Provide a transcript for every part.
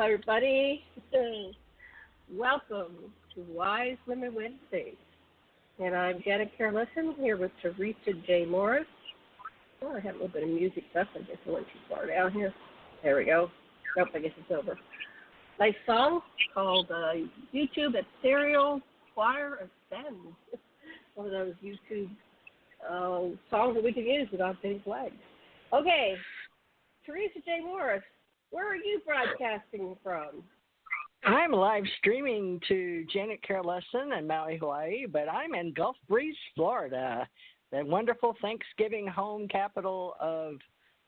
everybody. Welcome to Wise Women Wednesdays. And I'm Janet Kira Lessin here with Theresa J. Morris. Oh, I have a little bit of music left. I guess I went too far down here. There we go. Nope, I guess it's over. Nice song called YouTube Ethereal Choir Ascend. One of those YouTube songs that we can use without getting flagged. Okay, Theresa J. Morris, where are you broadcasting from? I'm live streaming to Janet Kira Lessin in Maui, Hawaii, but I'm in Gulf Breeze, Florida, the wonderful Thanksgiving home capital of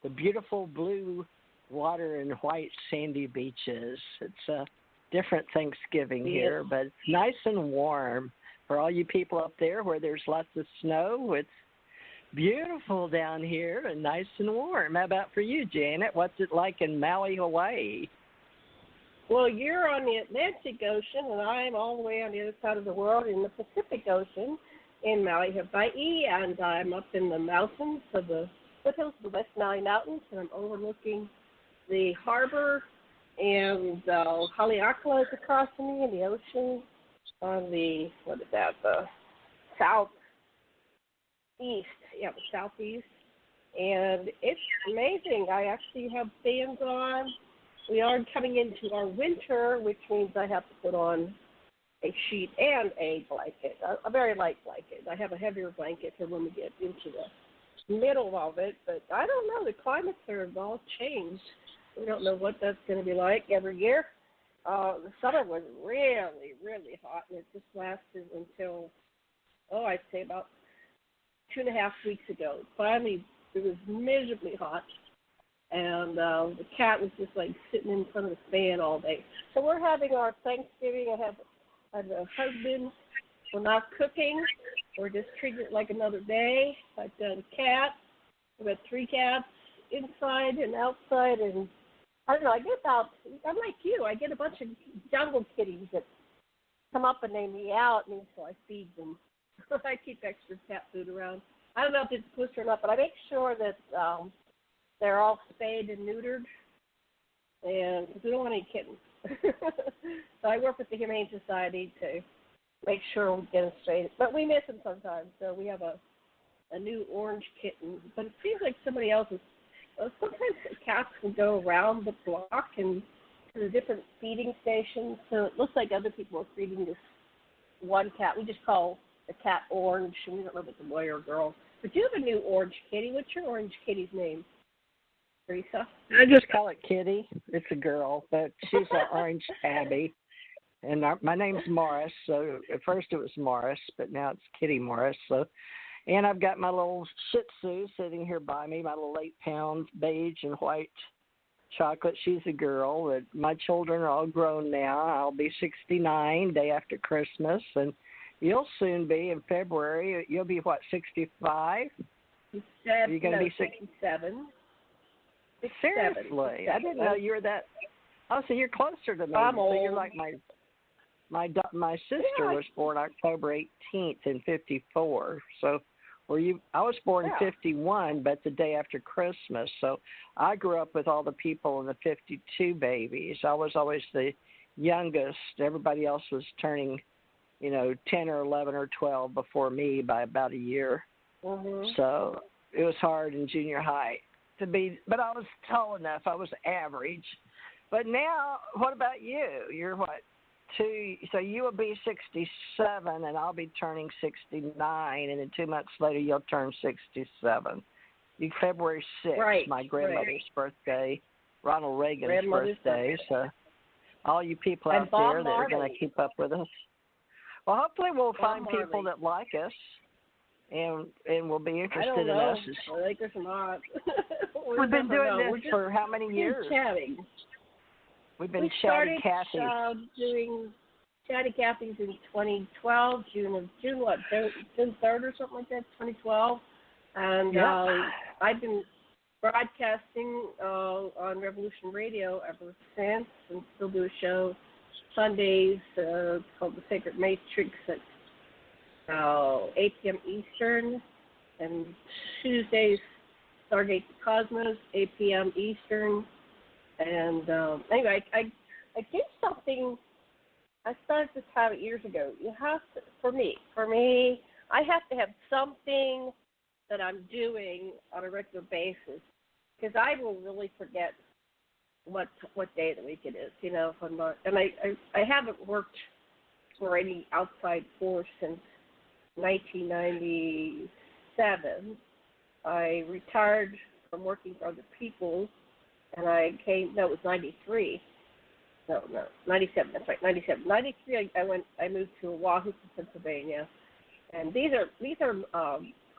the beautiful blue water and white sandy beaches. It's a different Thanksgiving here, but it's nice and warm. For all you people up there where there's lots of snow, it's beautiful down here and nice and warm. How about for you, Janet? What's it like in Maui, Hawaii? Well, you're on the Atlantic Ocean, and I'm all the way on the other side of the world in the Pacific Ocean in Maui, Hawaii, and I'm up in the mountains of the foothills of the West Maui Mountains, and I'm overlooking the harbor, and Haleakala is across from me in the ocean on the, the southeast. Yeah, the southeast. And it's amazing. I actually have fans on. We are coming into our winter, which means I have to put on a sheet and a blanket, a very light blanket. I have a heavier blanket for when we get into the middle of it, but I don't know. The climates have all changed. We don't know what that's going to be like every year. The summer was really, really hot, and it just lasted until, I'd say about 2.5 weeks ago. Finally, it was miserably hot, and the cat was just like sitting in front of the fan all day. So we're having our Thanksgiving. I have a husband. We're not cooking. We're just treating it like another day. I've got a cat. I've got 3 cats inside and outside, and I don't know, I'm like you, I get a bunch of jungle kitties that come up and they meow at me, so I feed them. I keep extra cat food around. I don't know if it's pushed or not, but I make sure that they're all spayed and neutered, and because we don't want any kittens. So I work with the Humane Society to make sure we get them straight. But we miss them sometimes, so we have a new orange kitten. But it seems like somebody else is. Sometimes the cats will go around the block and to the different feeding stations, so it looks like other people are feeding this one cat. We just call the cat Orange, and we don't know if it's a boy or a girl. But you have a new orange kitty. What's your orange kitty's name, Theresa? I just call it Kitty. It's a girl, but she's an orange tabby. And my name's Morris, so at first it was Morris, but now it's Kitty Morris, so... And I've got my little Shih Tzu sitting here by me, my little 8-pound beige and white chocolate. She's a girl. My children are all grown now. I'll be 69 day after Christmas, and you'll soon be in February. You'll be, what, 65? Are you going to be 67. Seriously? I didn't know you were that. Oh, so you're closer to me. I'm old. So you're like my sister was born October 18th in 54. So I was born in 51, but the day after Christmas. So I grew up with all the people in the 52 babies. I was always the youngest. Everybody else was turning, 10 or 11 or 12 before me by about a year. Mm-hmm. So it was hard in junior high to be, but I was tall enough. I was average. But now, what about you? You're what? So you will be 67, and I'll be turning 69, and then 2 months later you'll turn 67. February 6th, right, my grandmother's birthday, Ronald Reagan's birthday. So all you people and out Bob there that are going to keep up with us, well, hopefully we'll find people that like us and will be interested in us. I think there's not. We've been doing this for how many years? Chatting. We've been started doing Chatty Cathy's in 2012, June 3rd or something like that, 2012. And I've been broadcasting on Revolution Radio ever since, and still do a show Sundays called The Sacred Matrix at 8 p.m. Eastern, and Tuesdays Stargate the Cosmos, 8 p.m. Eastern. And anyway, I do something. I started this habit years ago. You have to, for me, I have to have something that I'm doing on a regular basis, because I will really forget what day of the week it is. You know, if I'm not, and I haven't worked for any outside force since 1997. I retired from working for other people, and it was 93. No, 97, that's right, 97. 93, I moved to Oahu, Pennsylvania. And these are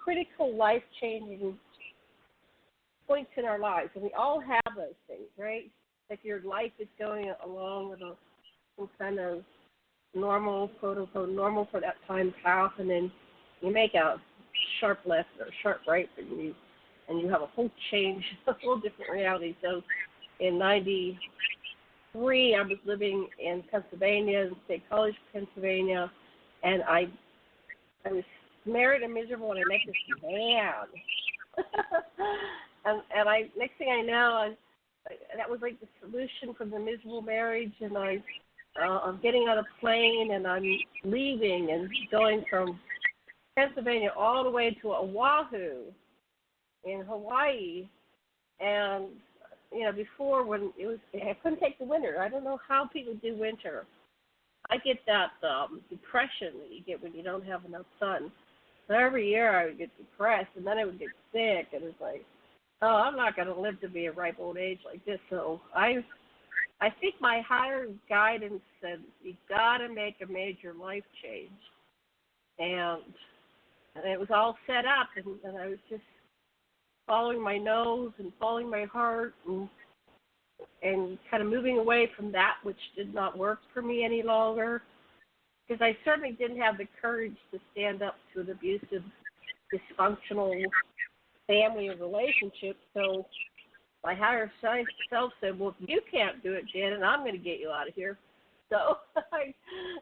critical, life-changing points in our lives. And we all have those things, right? Like your life is going along with some kind of normal, quote-unquote, normal for that time path, and then you make a sharp left or a sharp right, and you have a whole change, a whole different reality. So in 93, I was living in Pennsylvania, in State College, Pennsylvania, and I was married and miserable, and I met this man. and next thing I know, that was like the solution from the miserable marriage, and I'm getting on a plane, and I'm leaving and going from Pennsylvania all the way to Oahu in Hawaii. And you know, before, when I couldn't take the winter. I don't know how people do winter. I get that depression that you get when you don't have enough sun. So every year I would get depressed, and then I would get sick, and it's like, oh, I'm not going to live to be a ripe old age like this. So I think my higher guidance said, you got to make a major life change. And it was all set up, and I was just following my nose and following my heart, and kind of moving away from that which did not work for me any longer, because I certainly didn't have the courage to stand up to an abusive, dysfunctional family or relationship. So my higher self said, well, if you can't do it, Janet, I'm going to get you out of here. So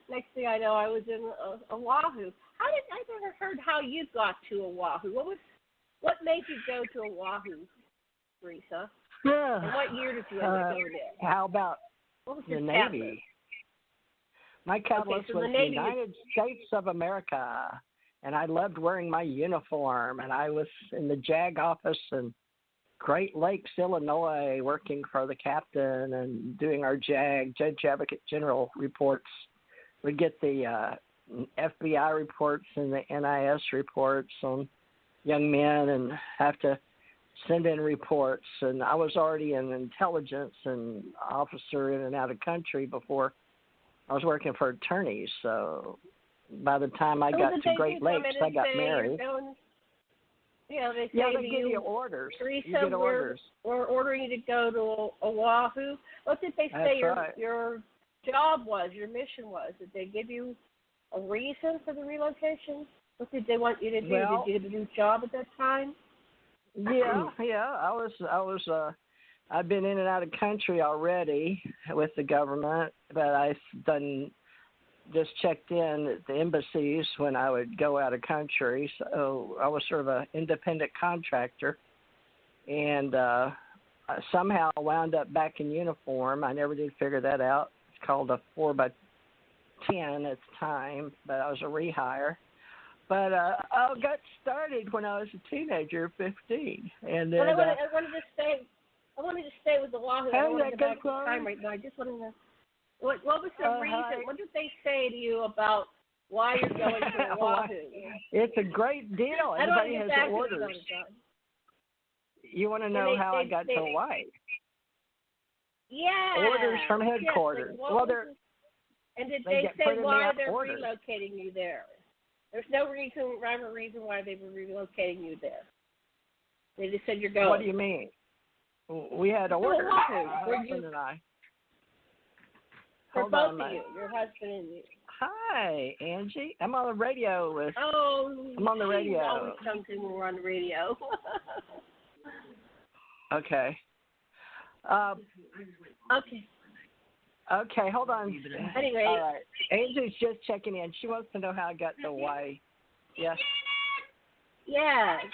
next thing I know, I was in Oahu. I never heard how you got to Oahu. What made you go to Oahu, Theresa? And what year did you end up going there? How about the Navy? Catalyst? My catalyst was the United States of America, and I loved wearing my uniform, and I was in the JAG office in Great Lakes, Illinois, working for the captain and doing our JAG, Judge Advocate General reports. We'd get the FBI reports and the NIS reports on young men and have to send in reports. And I was already an intelligence and officer in and out of country before I was working for attorneys. So by the time I got to Great Lakes, I got married. They give you orders. Theresa, you get orders. We're ordering you to go to Oahu. What did they say your job was, your mission was? Did they give you a reason for the relocation? What did they want you to do? Well, did you have a new job at that time? Yeah. I've been in and out of country already with the government, but I've just checked in at the embassies when I would go out of country. So I was sort of an independent contractor, and I somehow wound up back in uniform. I never did figure that out. It's called a 4x10 at the time, but I was a rehire. But I got started when I was a teenager, 15. And then, I wanted to stay with the Oahu. I don't want to go back in time right now. I just wanted to. What was the reason? What did they say to you about why you're going to Oahu? It's a great deal. Everybody has orders. You want to know how I got to Hawaii? Yeah. Orders from headquarters. Yes, and did they say why they're relocating you there? There's no rhyme or reason why they were relocating you there. They just said you're going. What do you mean? We had orders. My husband and I. For both of you, your husband and you. Hi, Angie. I'm on the radio with. Oh, I'm on the radio. Always something when we're on the radio. Okay. Okay, hold on. Anyway. All right. Angie's just checking in. She wants to know how I got to Hawaii. Yes. Yes.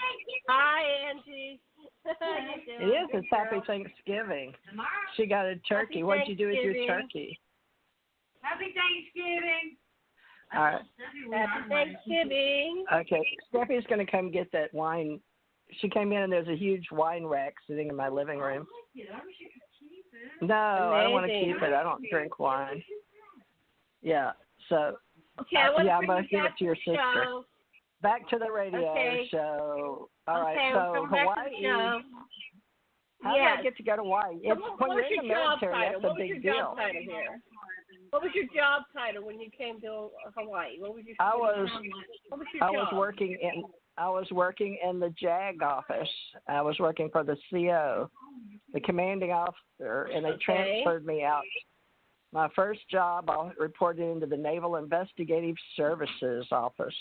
Hi, Angie. It is. It's Happy Thanksgiving. She got a turkey. What'd you do with your turkey? Happy Thanksgiving. All right. Happy Thanksgiving. Okay. Steffi's going to come get that wine. She came in and there's a huge wine rack sitting in my living room. No, I don't want to keep it. I don't drink wine. Yeah. So, okay, I'm going to give it to your sister. Show. Back to the radio show. All right. So Hawaii. How did I get to go to Hawaii? It's, when you're in the military, that's a big deal. What was your job title when you came to Hawaii? What was your I job? was working in the JAG office. I was working for the CO, the commanding officer, and they transferred me out. My first job, I reported into the Naval Investigative Services office,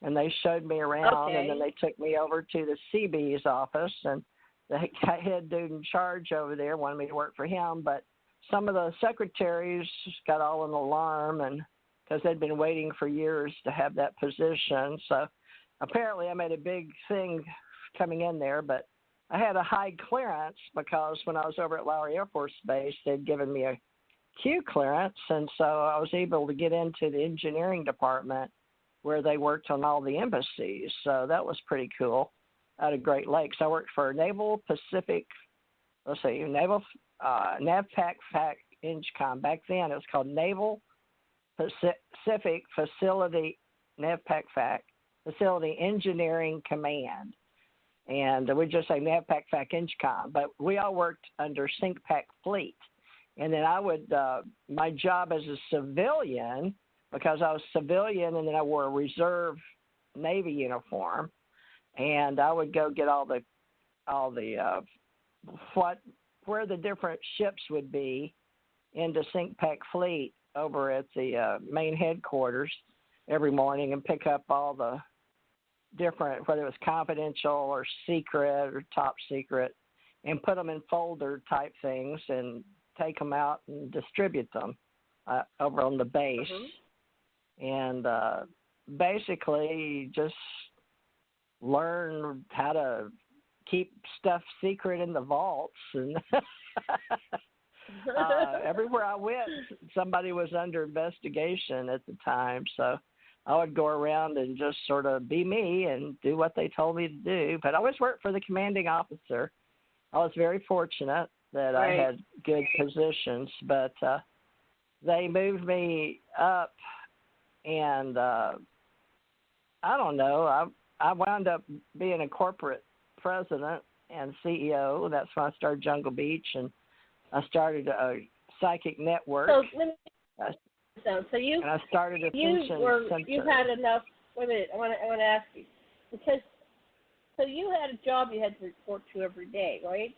and they showed me around, and then they took me over to the CB's office, and the head dude in charge over there wanted me to work for him, but some of the secretaries got all an alarm, and because they'd been waiting for years to have that position. So apparently I made a big thing coming in there, but I had a high clearance because when I was over at Lowry Air Force Base, they'd given me a Q clearance, and so I was able to get into the engineering department where they worked on all the embassies. So that was pretty cool. Out of Great Lakes, I worked for Naval NAVPAC FAC INCOM. Back then it was called Naval Pacific Facility NAVPAC FAC Facility Engineering Command. And we just say NAVPAC FAC INCOM, but we all worked under SINCPAC Fleet. And then I would, my job as a civilian, because I was civilian and then I wore a reserve Navy uniform, and I would go get all the where the different ships would be into SINCPAC Fleet over at the main headquarters every morning and pick up all the different, whether it was confidential or secret or top secret, and put them in folder type things and take them out and distribute them over on the base. And basically just learn how to keep stuff secret in the vaults. And everywhere I went, somebody was under investigation at the time. So I would go around and just sort of be me and do what they told me to do. But I always worked for the commanding officer. I was very fortunate that I had good positions, but they moved me up, and I don't know, I wound up being a corporate president and CEO. That's when I started Jungle Beach, and I started a psychic network. So you and I started a pension center. You had enough. Wait a minute. I want to ask you, because so you had a job you had to report to every day, right?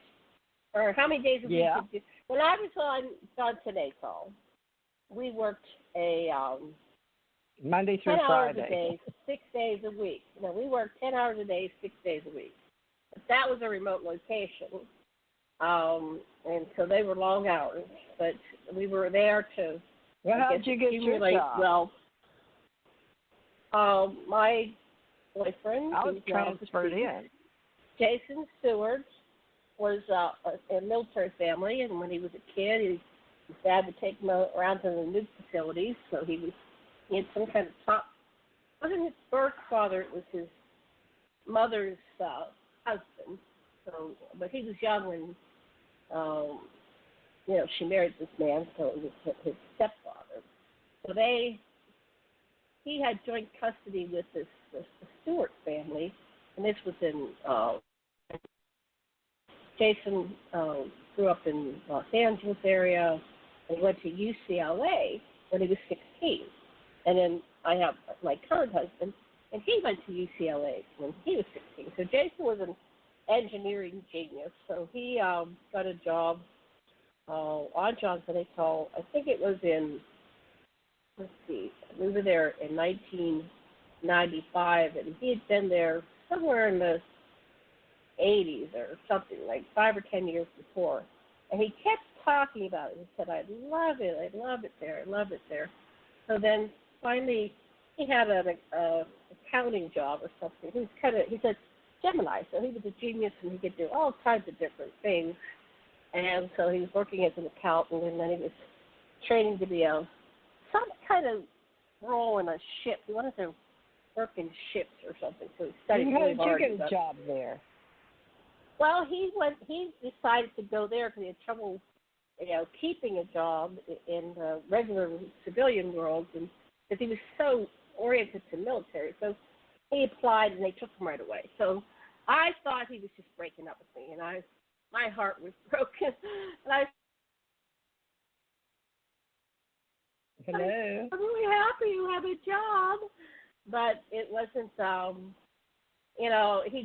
Or how many days a week did you? When I was on Today Call, we worked a Monday through 10 Friday. hours a day, 6 days a week. No, we worked 10 hours a day, 6 days a week. But that was a remote location, and so they were long hours. But we were there to. Well, how did you get your job? Well, my boyfriend, I was transferred in. Jason Stewart, was a military family, and when he was a kid, his dad would take him around to the nuke facilities. So he had some kind of top. It wasn't his birth father; it was his mother's husband. So, but he was young when, she married this man. So it was his stepfather. So he had joint custody with the Stewart family, and this was in. Jason grew up in Los Angeles area and went to UCLA when he was 16. And then I have my current husband, and he went to UCLA when he was 16. So Jason was an engineering genius. So he got a job on Johnson & Cole. I think it was in, we were there in 1995, and he had been there somewhere in the 80s or something, like 5 or 10 years before. And he kept talking about it. He said, I love it there, I love it there. So then finally he had an accounting job or something. He said, Gemini, so he was a genius and he could do all kinds of different things. And so he was working as an accountant, and then he was training to be some kind of role in a ship. He wanted to work in ships or something, so he studied How really did you hard. get a job there? Well, he decided to go there because he had trouble, keeping a job in the regular civilian world, and because he was so oriented to military. So he applied, and they took him right away. So I thought he was just breaking up with me, and my heart was broken. And Hello. I'm really happy you have a job, but it wasn't.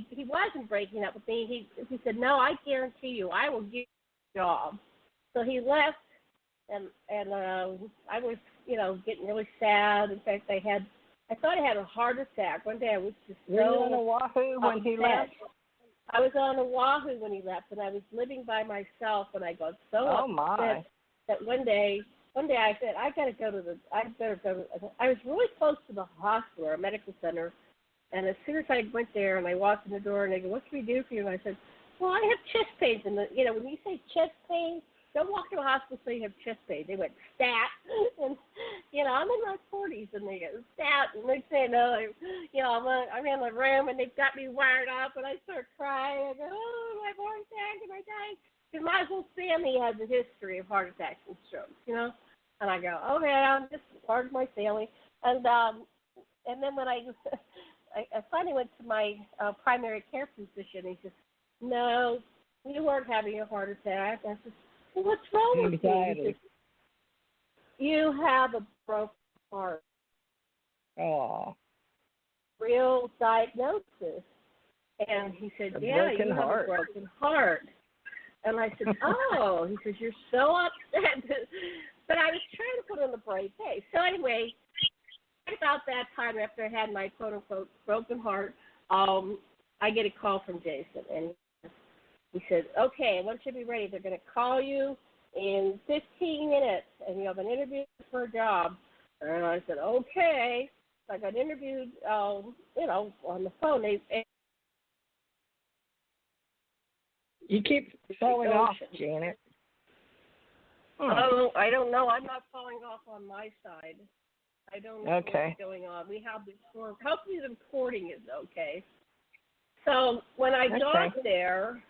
He wasn't breaking up with me. He said, "No, I guarantee you, I will give you a job." So he left, and I was, getting really sad. In fact, I thought I had a heart attack. One day I was just Were you on Oahu when he left? I was on Oahu when he left, and I was living by myself, and I got so upset that one day I said, I better go to I was really close to the hospital or medical center, and as soon as I went there and I walked in the door and they go, "What can we do for you?" And I said, "Well, I have chest pains." And when you say chest pains, don't walk to a hospital so you have chest pains. They went, "Stat." And, I'm in my 40s, and they go, "Stat." And they say, "No, I'm in the room, and they've got me wired up." And I start crying. I go, "Oh, my heart attack, am I dying?" Because my whole family has a history of heart attacks and strokes, And I go, "Okay, I'm just part of my family." And then when I finally went to my primary care physician, he says, "No, you weren't having a heart attack." I said, "Well, what's wrong with you?" He says, "You have a broken heart." Oh. Real diagnosis. And he said, "Yeah, you have a broken heart." And I said, "Oh." He says, "You're so upset." But I was trying to put on a brave face. So anyway, about that time after I had my quote-unquote broken heart, I get a call from Jason. And he said, "Okay, I want you to be ready. They're going to call you in 15 minutes, and you have an interview for a job." And I said, "Okay." So I got interviewed, on the phone. You keep falling off, Janet. Oh, I don't know. I'm not falling off on my side. I don't know what's going on. We have this work. Hopefully the recording is okay. So when I got there,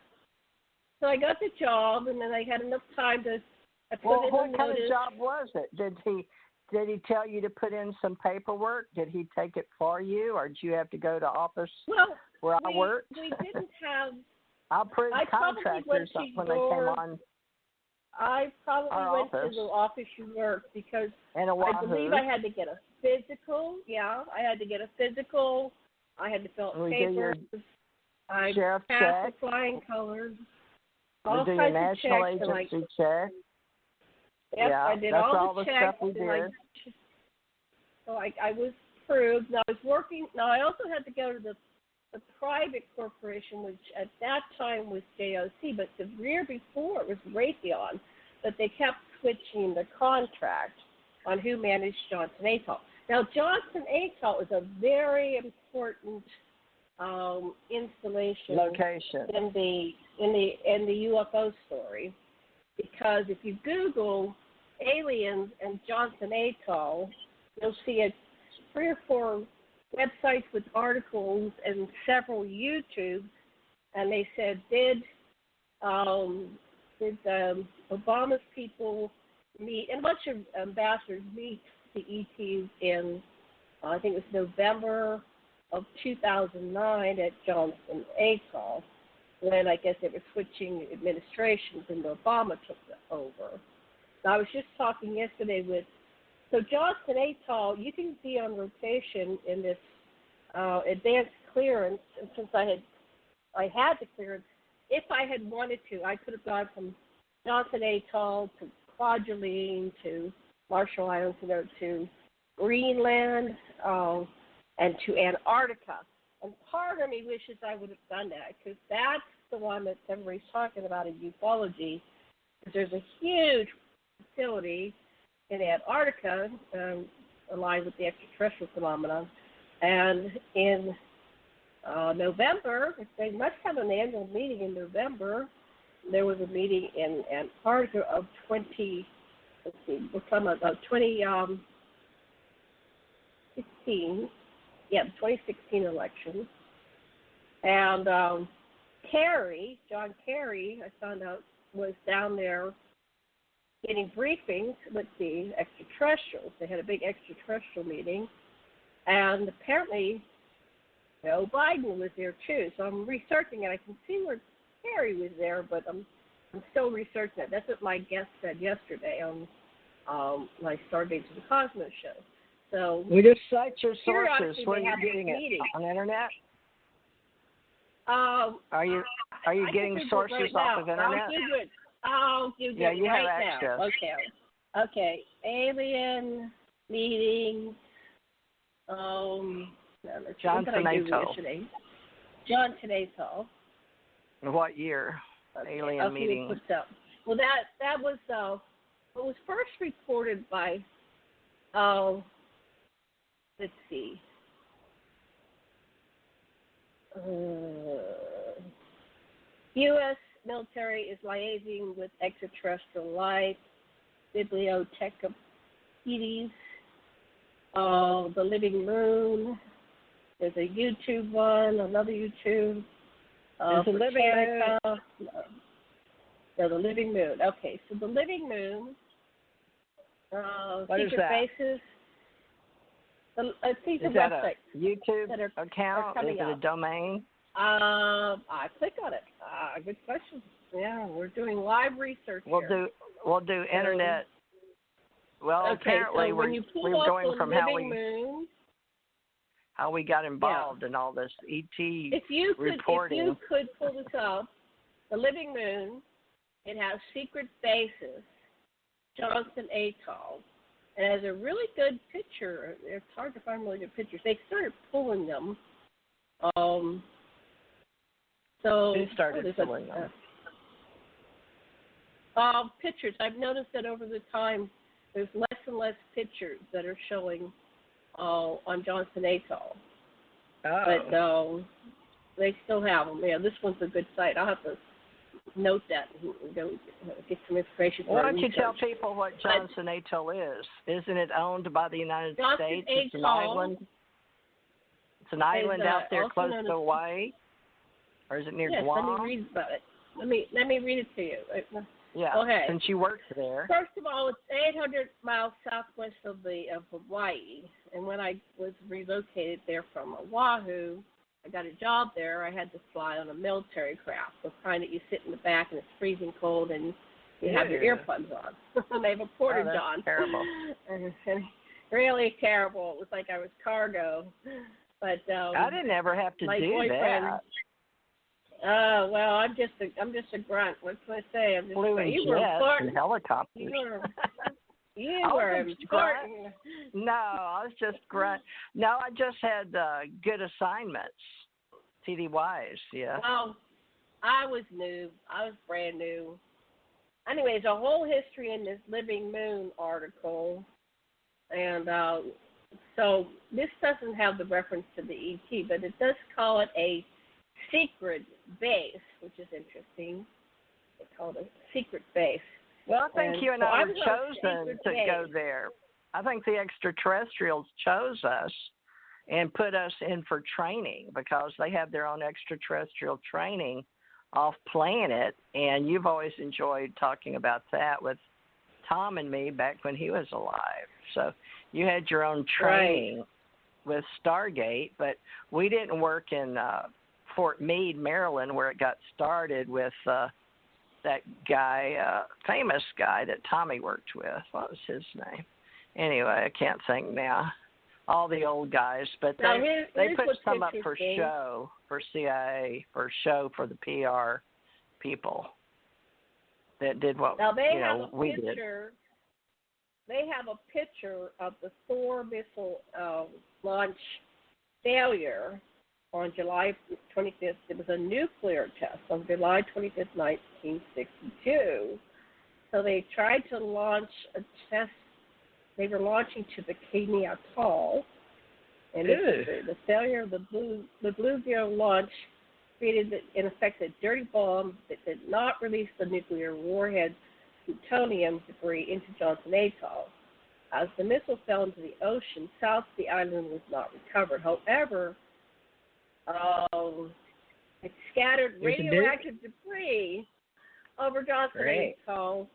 I got the job, and then I had enough time to put in what a kind notice. of job was it? Did he tell you to put in some paperwork? Did he take it for you, or did you have to go to office where I worked? We didn't have. I'll prove contractors when they came on. I probably went to the office you worked because I believe I had to get a physical. Yeah, I had to get a physical. I had to fill out papers. I passed the flying colors. All we do kinds your of national checks. agency check. Yep, yeah, I did that's all the the checks. stuff we did. So I was approved. Now I was working. Now I also had to go to the private corporation, which at that time was JOC, but the year before it was Raytheon, but they kept switching the contract on who managed Johnson Atoll. Now Johnson Atoll is a very important installation location in the UFO story, because if you Google aliens and Johnson Atoll, you'll see 3 or 4 websites with articles and several YouTubes, and they said, did Obama's people meet, and a bunch of ambassadors meet the ETs in, I think it was November of 2009 at Johnson Atoll, when I guess they were switching administrations and Obama took over. Now, I was just talking yesterday so Johnson Atoll, you can be on rotation in this advanced clearance, and since I had the clearance, if I had wanted to, I could have gone from Johnson Atoll to Kwajalein to Marshall Islands, to Greenland, and to Antarctica. And part of me wishes I would have done that, because that's the one that everybody's talking about in ufology. There's a huge facility in Antarctica, aligned with the extraterrestrial phenomenon, and in November. They must have an annual meeting in November. There was a meeting in Antarctica of 20. Let's see, we're talking about 2016. Yeah, the 2016 election. And John Kerry, I found out, was down there getting briefings with the extraterrestrials. They had a big extraterrestrial meeting, and apparently Joe Biden was there too. So I'm researching it. I can see where Kerry was there, but I'm still researching it. That's what my guest said yesterday on my Stargate to the Cosmos show. So we just cite your sources. Where are you getting it? On the internet? Are you getting sources off of internet? I'll do it. Yeah, you right have access. Now. Okay. Alien meetings. John Tenato. John Tenato. What year? Okay. Alien meeting. Well, that was it was first reported by let's see. U.S. military is liaising with extraterrestrial life, bibliotecopedes, the living moon. There's a YouTube one, another YouTube. There's a living moon. No, the living moon. Okay, so the living moon. What is that? Bases. These is are that websites a YouTube that are account? Is it a domain? I click on it. Good question. Yeah, we're doing live research here. We'll do internet. Well, okay, apparently so we're going from how we got involved in all this ET reporting. If you could pull this up, the living moon, it has secret bases, Johnson Atoll. It has a really good picture. It's hard to find really good pictures. They started pulling them. Who started pulling them? Pictures. I've noticed that over the time, there's less and less pictures that are showing on Johnson Atoll. But they still have them. Yeah, this one's a good site. I'll have to note that and go get some information. Why don't you tell people what Johnson Atoll is? Isn't it owned by the United States? It's an island. It's an island out there close to Hawaii, or is it near Guam? Let me read about it. Let me read it to you. Yeah. Okay. Since you worked there. First of all, it's 800 miles southwest of Hawaii, and when I was relocated there from Oahu, I got a job there. I had to fly on a military craft, the kind that you sit in the back and it's freezing cold and you have your earplugs on. And they have a portage on. Terrible. Really terrible. It was like I was cargo. But I didn't ever have to do that. Well, I'm just a grunt. What can I say? I'm just flew in jets and helicopters. You were important. No, I was just grunt. No, I just had good assignments, TDYs, yeah. Well, I was new. I was brand new. Anyways, a whole history in this Living Moon article. And so this doesn't have the reference to the ET, but it does call it a secret base, which is interesting. They call it a secret base. Well, I think you and I were chosen to go there. I think the extraterrestrials chose us and put us in for training because they have their own extraterrestrial training off planet, and you've always enjoyed talking about that with Tom and me back when he was alive. So you had your own training with Stargate, but we didn't work in Fort Meade, Maryland, where it got started with that guy, famous guy that Tommy worked with. What was his name? Anyway, I can't think now. All the old guys, but they put some up for show, for CIA, for show for the PR people that did what we did. They have a picture of the Thor missile launch failure on July 25th. It was a nuclear test on July 25th, 1962. So they tried to launch a test. They were launching to Bikini Atoll, And the failure of the Bluegill launch created, in effect, a dirty bomb that did not release the nuclear warhead plutonium debris into Johnson Atoll. As the missile fell into the ocean, south of the island was not recovered. However, it scattered radioactive debris over Johnson Atoll,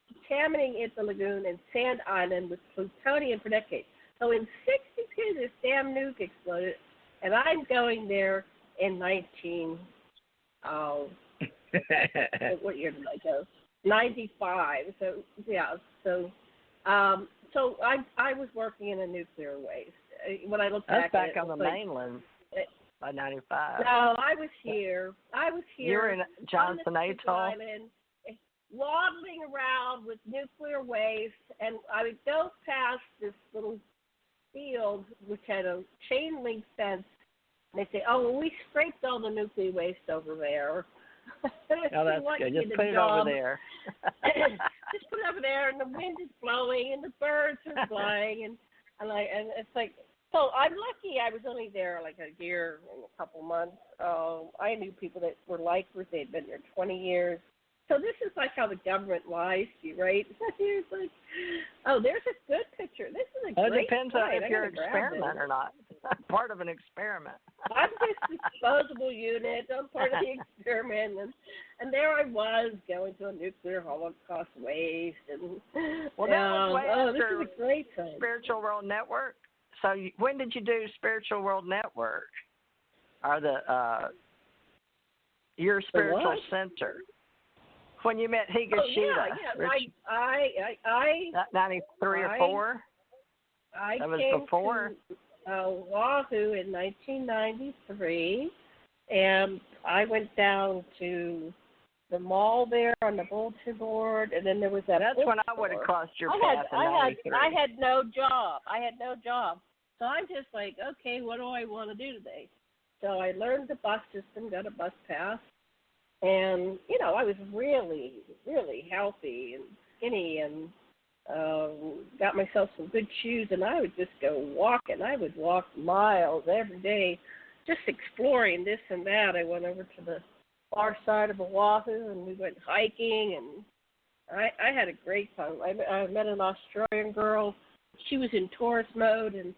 contaminating the lagoon and Sand Island with plutonium for decades. So in 1962, this damn nuke exploded, and I'm going there in what year did I go? 95. So yeah. So I was working in a nuclear waste. When I look back, that's back on the mainland by 95. No, I was here. You were in Johnson Atoll. Island, waddling around with nuclear waste, and I would go past this little field which had a chain link fence, and they say, "Oh, well, we scraped all the nuclear waste over there." Oh, that's good. Just put it over there. Just put it over there, and the wind is blowing, and the birds are flying, and it's like, so I'm lucky. I was only there like a year and a couple months. I knew people that were lifers. They'd been there 20 years. So this is like how the government lies to you, right? It's like, oh, there's a good picture. This is a great It depends on if you're an experiment or not. Part of an experiment. I'm just a disposable unit. I'm part of the experiment. And there I was going to a nuclear Holocaust waste. And, well, that was way after this is a great time. Spiritual World Network. So when did you do Spiritual World Network? Or your spiritual center? When you met Higashida. I 93 or 4? That was came before? To Oahu in 1993, and I went down to the mall there on the bulletin board, and then there was that. That's when I would have crossed your path in 93. I had no job. So I'm just like, okay, what do I want to do today? So I learned the bus system, got a bus pass. And, I was really, really healthy and skinny and got myself some good shoes, and I would just go walking. I would walk miles every day just exploring this and that. I went over to the far side of Oahu, and we went hiking, and I had a great time. I met an Australian girl. She was in tourist mode, and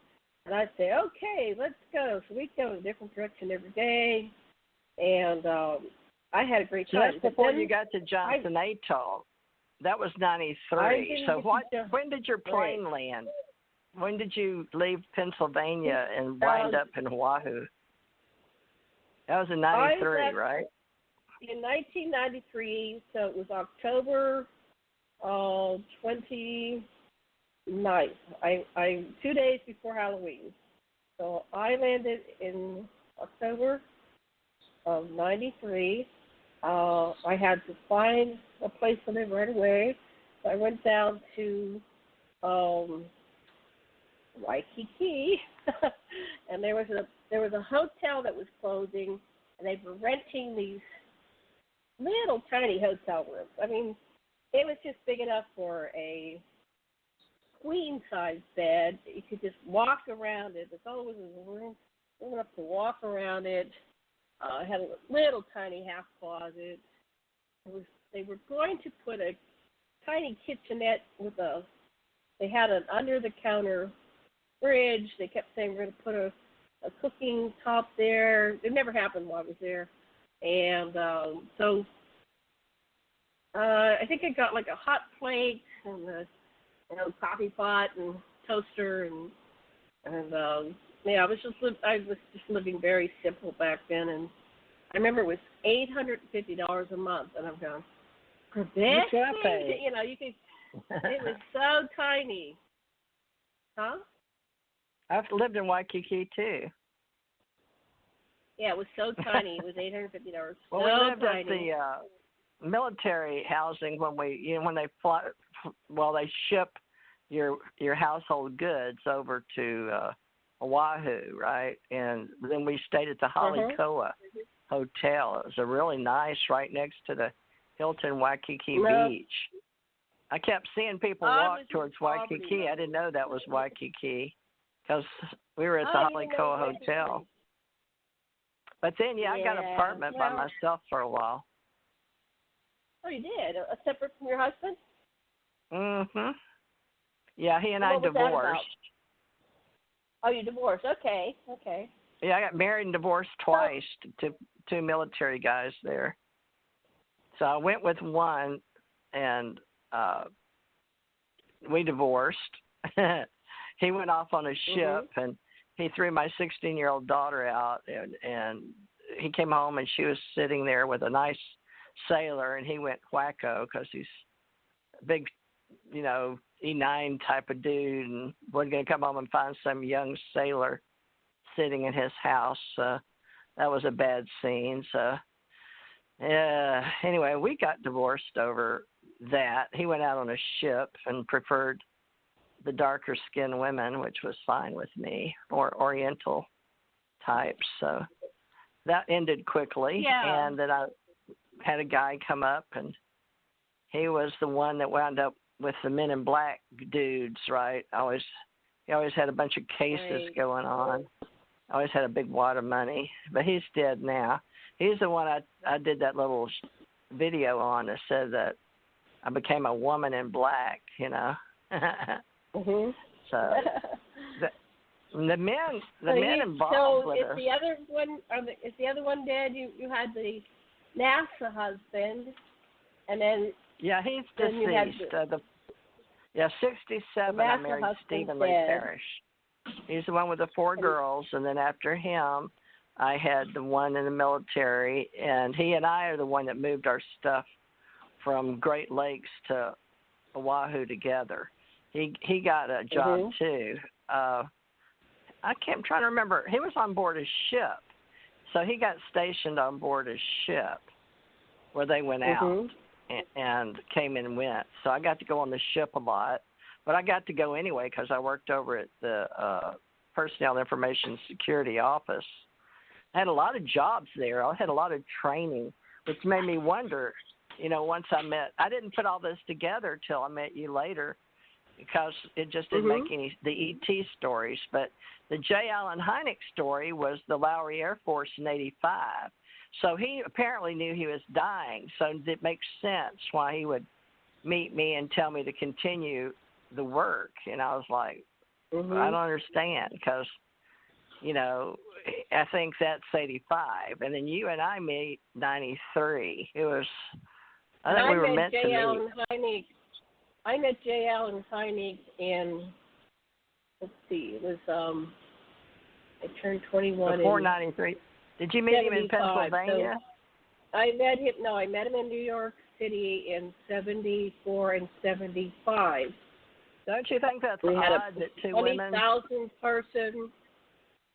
I'd say, okay, let's go. So we'd go in a different direction every day, and I had a great time. So that's before you got to Johnson Atoll. That was 93. So when did your plane land? When did you leave Pennsylvania and wind up in Oahu? That was in 93, right? In 1993, so it was October 29th. I 2 days before Halloween. So I landed in October of 93. I had to find a place to live right away. So I went down to Waikiki, and there was a hotel that was closing, and they were renting these little tiny hotel rooms. I mean, it was just big enough for a queen size bed. You could just walk around it. That's all it was a room big enough to walk around it. It had a little tiny half closet. They were going to put a tiny kitchenette they had an under-the-counter fridge. They kept saying we're going to put a cooking top there. It never happened while I was there. And so I think I got like a hot plate and a coffee pot and toaster and yeah, I was just living very simple back then, and I remember it was $850 a month, and I'm going, for this thing, you could. It was so tiny, huh? I've lived in Waikiki too. Yeah, it was so tiny. It was $850. Well, so we lived tiny. at the military housing when when they fly. Well, they ship your household goods over to Oahu, right? And then we stayed at the Halikoa Hotel. It was a really nice, right next to the Hilton Waikiki Beach. I kept seeing people walk towards Waikiki. I didn't know that was Waikiki. because we were at the Hollycoa Hotel. But then, I got an apartment by myself for a while. Oh, you did? Separate from your husband? Mm-hmm. Yeah, he and I divorced. Oh, you divorced. Okay. Yeah, I got married and divorced twice to two military guys there. So I went with one, and we divorced. He went off on a ship, and he threw my 16-year-old daughter out, and he came home, and she was sitting there with a nice sailor, and he went wacko because he's a big, E9 type of dude, and wasn't going to come home and find some young sailor sitting in his house. That was a bad scene. So, anyway, we got divorced over that. He went out on a ship and preferred the darker skinned women, which was fine with me, or Oriental types. So that ended quickly. Yeah. And then I had a guy come up, and he was the one that wound up with the Men in Black dudes, right? He always had a bunch of cases going on. Always had a big wad of money, but he's dead now. He's the one I did that little video on that said that I became a woman in black, Mm-hmm. So the men involved. So is the other one? Is the other one dead? You had the NASA husband, and then he's deceased. 67. I married Stephen Lee Parrish. He's the one with the 4 girls, and then after him, I had the one in the military, and he and I are the one that moved our stuff from Great Lakes to Oahu together. He got a job too. I'm trying to remember. He was on board a ship, so he got stationed on board a ship where they went out and came and went. So I got to go on the ship a lot, but I got to go anyway because I worked over at the Personnel Information Security Office. I had a lot of jobs there. I had a lot of training, which made me wonder, once I didn't put all this together till I met you later, because it just didn't make the E.T. stories. But the J. Allen Hynek story was the Lowry Air Force in 85. So he apparently knew he was dying. So it makes sense why he would meet me and tell me to continue the work. And I was like, I don't understand because, I think that's 85. And then you and I meet 93. It was, I think we were meant to meet. I met J. Allen Hynek in, let's see, it was, I turned 21 before 93. Did you meet him in Pennsylvania? So I met him in New York City in 74 and 75. Don't you think that's odd that two women? 20,000 person.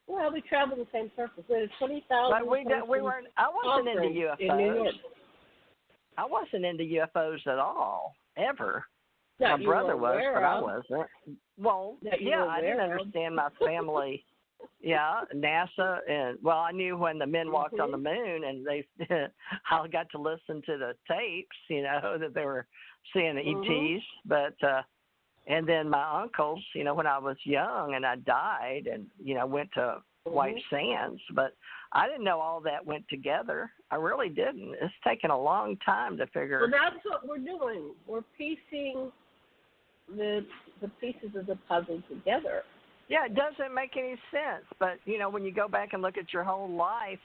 Well, we traveled the same circles. We had a 20,000 we weren't. I wasn't into UFOs. In New York. I wasn't into UFOs at all, ever. My brother was, but I wasn't. Well, I didn't understand my family. NASA, and I knew when the men walked on the moon, and I got to listen to the tapes, that they were seeing the ETs. But and then my uncles, when I was young and I died, and went to White Sands, but I didn't know all that went together. I really didn't. It's taken a long time to figure. Well, that's what we're doing. We're piecing the pieces of the puzzle together. Yeah, it doesn't make any sense. But, when you go back and look at your whole life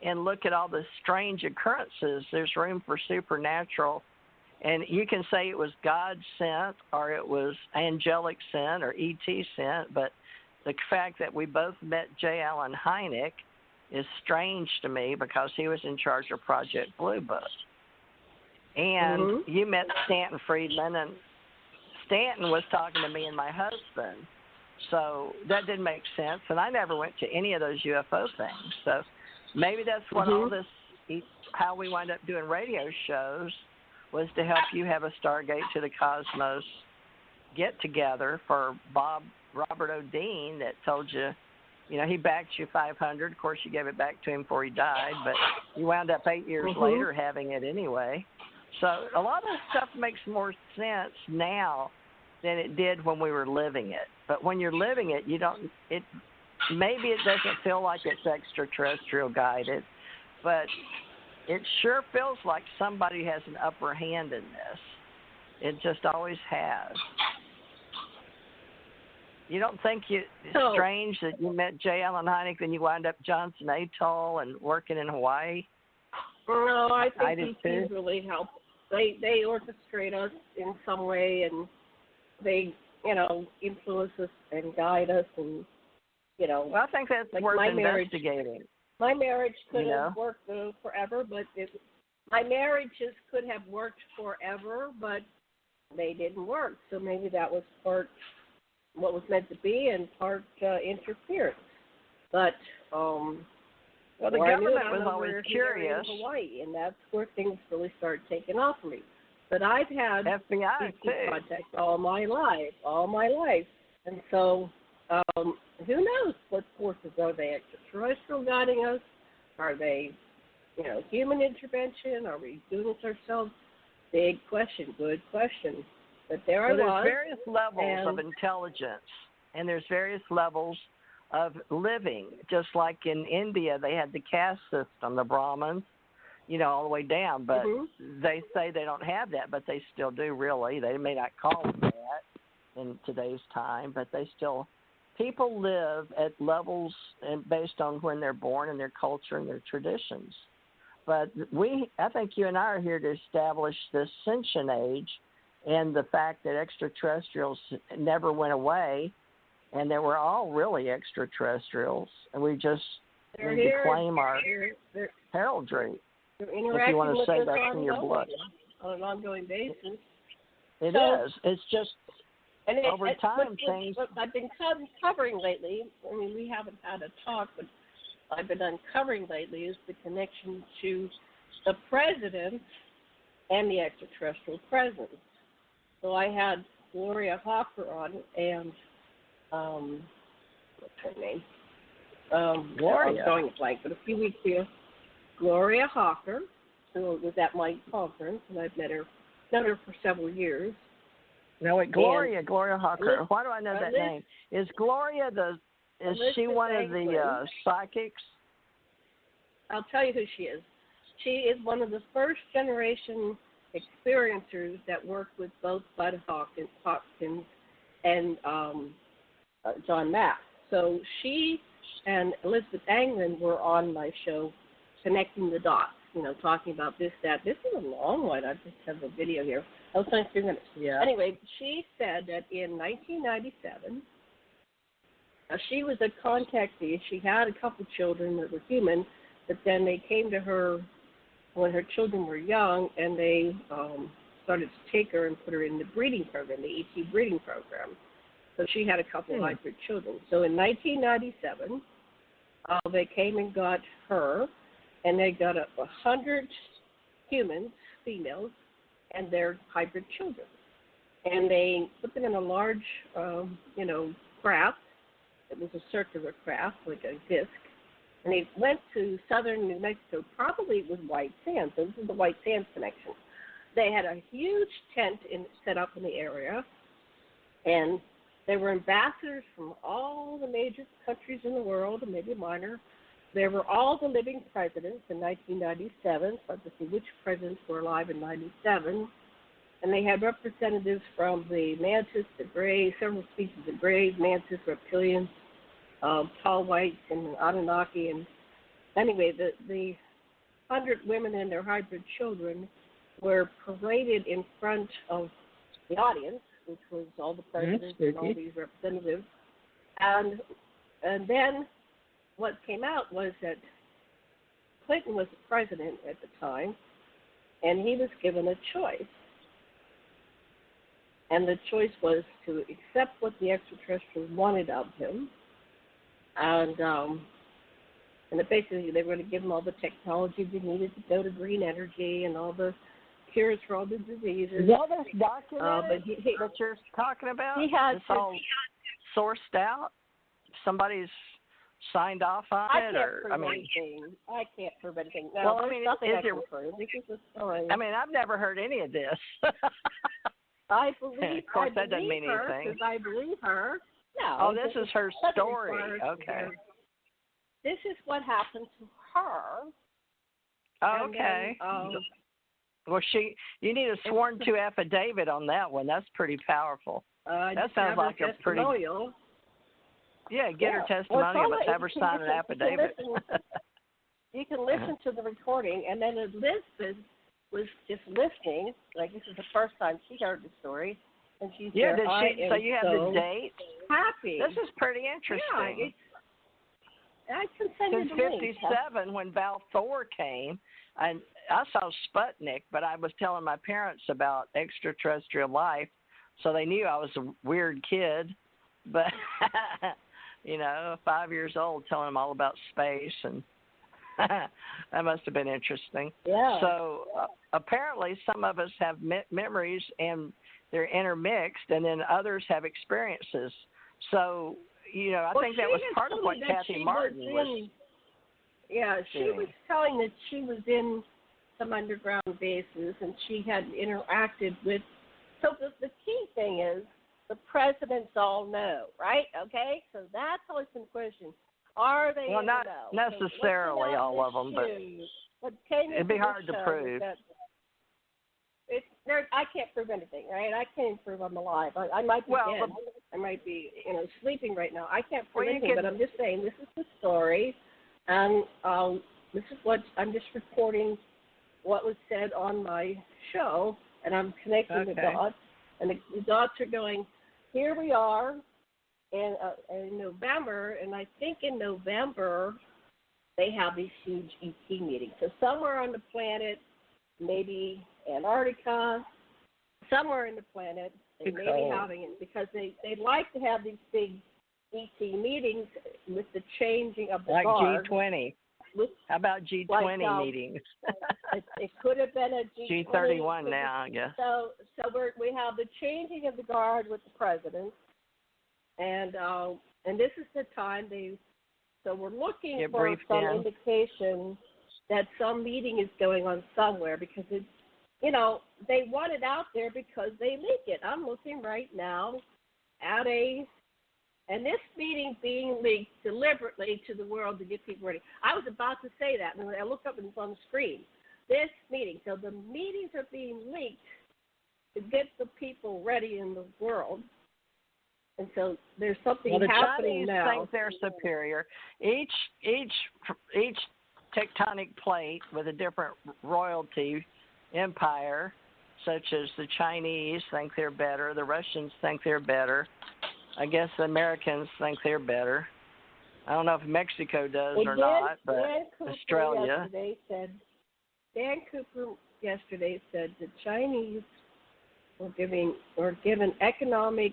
and look at all the strange occurrences, there's room for supernatural. And you can say it was God sent or it was angelic sent or ET sent, but the fact that we both met J. Allen Hynek is strange to me because he was in charge of Project Blue Book. And you met Stanton Friedman, and Stanton was talking to me and my husband. So that didn't make sense. And I never went to any of those UFO things. So maybe that's what all this, how we wind up doing radio shows, was to help you have a Stargate to the Cosmos get together for Robert O'Dean that told you, he backed you $500. Of course, you gave it back to him before he died, but you wound up 8 years later having it anyway. So a lot of stuff makes more sense now than it did when we were living it. but when you're living it, you don't. It maybe it doesn't feel like it's extraterrestrial guided, but it sure feels like somebody has an upper hand in this. It just always has. You don't think it's strange that you met J. Allen Hynek and you wind up Johnson Atoll and working in Hawaii? No, I think these things really help. They orchestrate us in some way, and they, influence us and guide us, and, Well, I think that's like worth investigating. My marriage could have worked forever, but my marriages could have worked forever, but they didn't work. So maybe that was part what was meant to be and part interference. But the government was always curious. In Hawaii, and that's where things really started taking off for me. But I've had FBI contacts all my life, and so who knows what forces are they? Extraterrestrial guiding us? Are they, human intervention? Are we doing this ourselves? Big question, good question. But there's various levels of intelligence, and there's various levels of living. Just like in India, they had the caste system, the Brahmins, all the way down. But they say they don't have that, but they still do, really. They may not call it that in today's time, but they still... People live at levels based on when they're born and their culture and their traditions. But I think you and I are here to establish this sentient age and the fact that extraterrestrials never went away, and that we're all really extraterrestrials, and we just need to claim our heraldry. If you want to say that's in your blood. On an ongoing basis. It is. It's just... And over time, what I've been covering lately, I mean, we haven't had a talk, but I've been uncovering lately is the connection to the president and the extraterrestrial presence. So I had Gloria Hawker on, and what's her name? Gloria. I'm drawing a blank, but a few weeks ago, Gloria Hawker, who was at my conference, and I've known her for several years. No, wait, Gloria Hawker. Why do I know that name? Is Gloria is she one of the psychics? I'll tell you who she is. She is one of the first generation experiencers that worked with both Bud Hopkins and John Mack. So she and Elizabeth Anglin were on my show, connecting the dots. Talking about this, that. This is a long one. I just have a video here. I was only 3 minutes. Yeah. Anyway, she said that in 1997, she was a contactee. She had a couple children that were human, but then they came to her when her children were young, and they started to take her and put her in the breeding program, the ET breeding program. So she had a couple hybrid children. So in 1997, they came and got her, and they got 100 humans, females, and their hybrid children. And they put them in a large, craft. It was a circular craft, like a disc. And they went to southern New Mexico, probably with white sand. So this is the white sands connection. They had a huge tent set up in the area, and they were ambassadors from all the major countries in the world, and maybe minor. There were all the living presidents in 1997, so to see which presidents were alive in 97. And they had representatives from the mantis, the grays, several species of grays, mantis, reptilians, tall whites, and Anunnaki. And anyway, the 100 women and their hybrid children were paraded in front of the audience, which was all the presidents and all these representatives. And then what came out was that Clinton was the president at the time, and he was given a choice. And the choice was to accept what the extraterrestrials wanted of him, and that basically they were going to give him all the technology they needed to go to green energy and all the cures for all the diseases. Is all this documented that you're talking about? It's all sourced out? Somebody's signed off on it? I can't prove anything. No, well, I mean, this is a story. I mean, I've never heard any of this. I believe. Of course, that doesn't mean anything. Because I believe her. No, Yeah. Oh, this is her story. Okay. This is what happened to her. Okay. Then, well, you need a sworn to affidavit on that one. That's pretty powerful. That sounds like a pretty. Yeah, get her testimonial, but have her sign an affidavit. You can listen to the recording, and then Elizabeth was just listening. Like, this is the first time she heard the story, and she said, so you have the date? Happy. This is pretty interesting. Yeah, I can send Since you the link. 57, when Val Thor came, and I saw Sputnik, but I was telling my parents about extraterrestrial life, so they knew I was a weird kid, but, 5 years old, telling them all about space, and that must have been interesting. Yeah. So apparently some of us have memories, and they're intermixed, and then others have experiences. So, I think that was part of what Kathy Martin was. Yeah, she was telling that she was in some underground bases, and she had interacted with. So the key thing is the presidents all know, right? Okay, so that's always been the question. Are they? Well, not know? necessarily so all of them, but it'd be hard to prove. I can't prove anything, right? I can't prove I'm alive. I might be dead. I might be, sleeping right now. I can't prove anything, but I'm just saying this is the story, and this is what I'm just reporting what was said on my show, and I'm connecting the dots, and the dots are going. Here we are in November, and I think in November they have these huge ET meetings. So somewhere on the planet, maybe Antarctica, somewhere in the planet, they may be having it because they like to have these big ET meetings with the changing of the guard. Like G20. How about G20 meetings? it could have been a G20. G31 now, I guess. So we have the changing of the guard with the president, and this is the time So we're looking for some indication that some meeting is going on somewhere because it's. They want it out there because they leak it. I'm looking right now at and this meeting being leaked deliberately to the world to get people ready. I was about to say that, and I looked up and it's on the screen. This meeting. So the meetings are being leaked to get the people ready in the world. And so there's something happening now. The Chinese think they're superior. Each tectonic plate with a different royalty empire, such as the Chinese think they're better, the Russians think they're better. I guess the Americans think they're better. I don't know if Mexico does or not, but Australia. Dan Cooper yesterday said the Chinese were given economic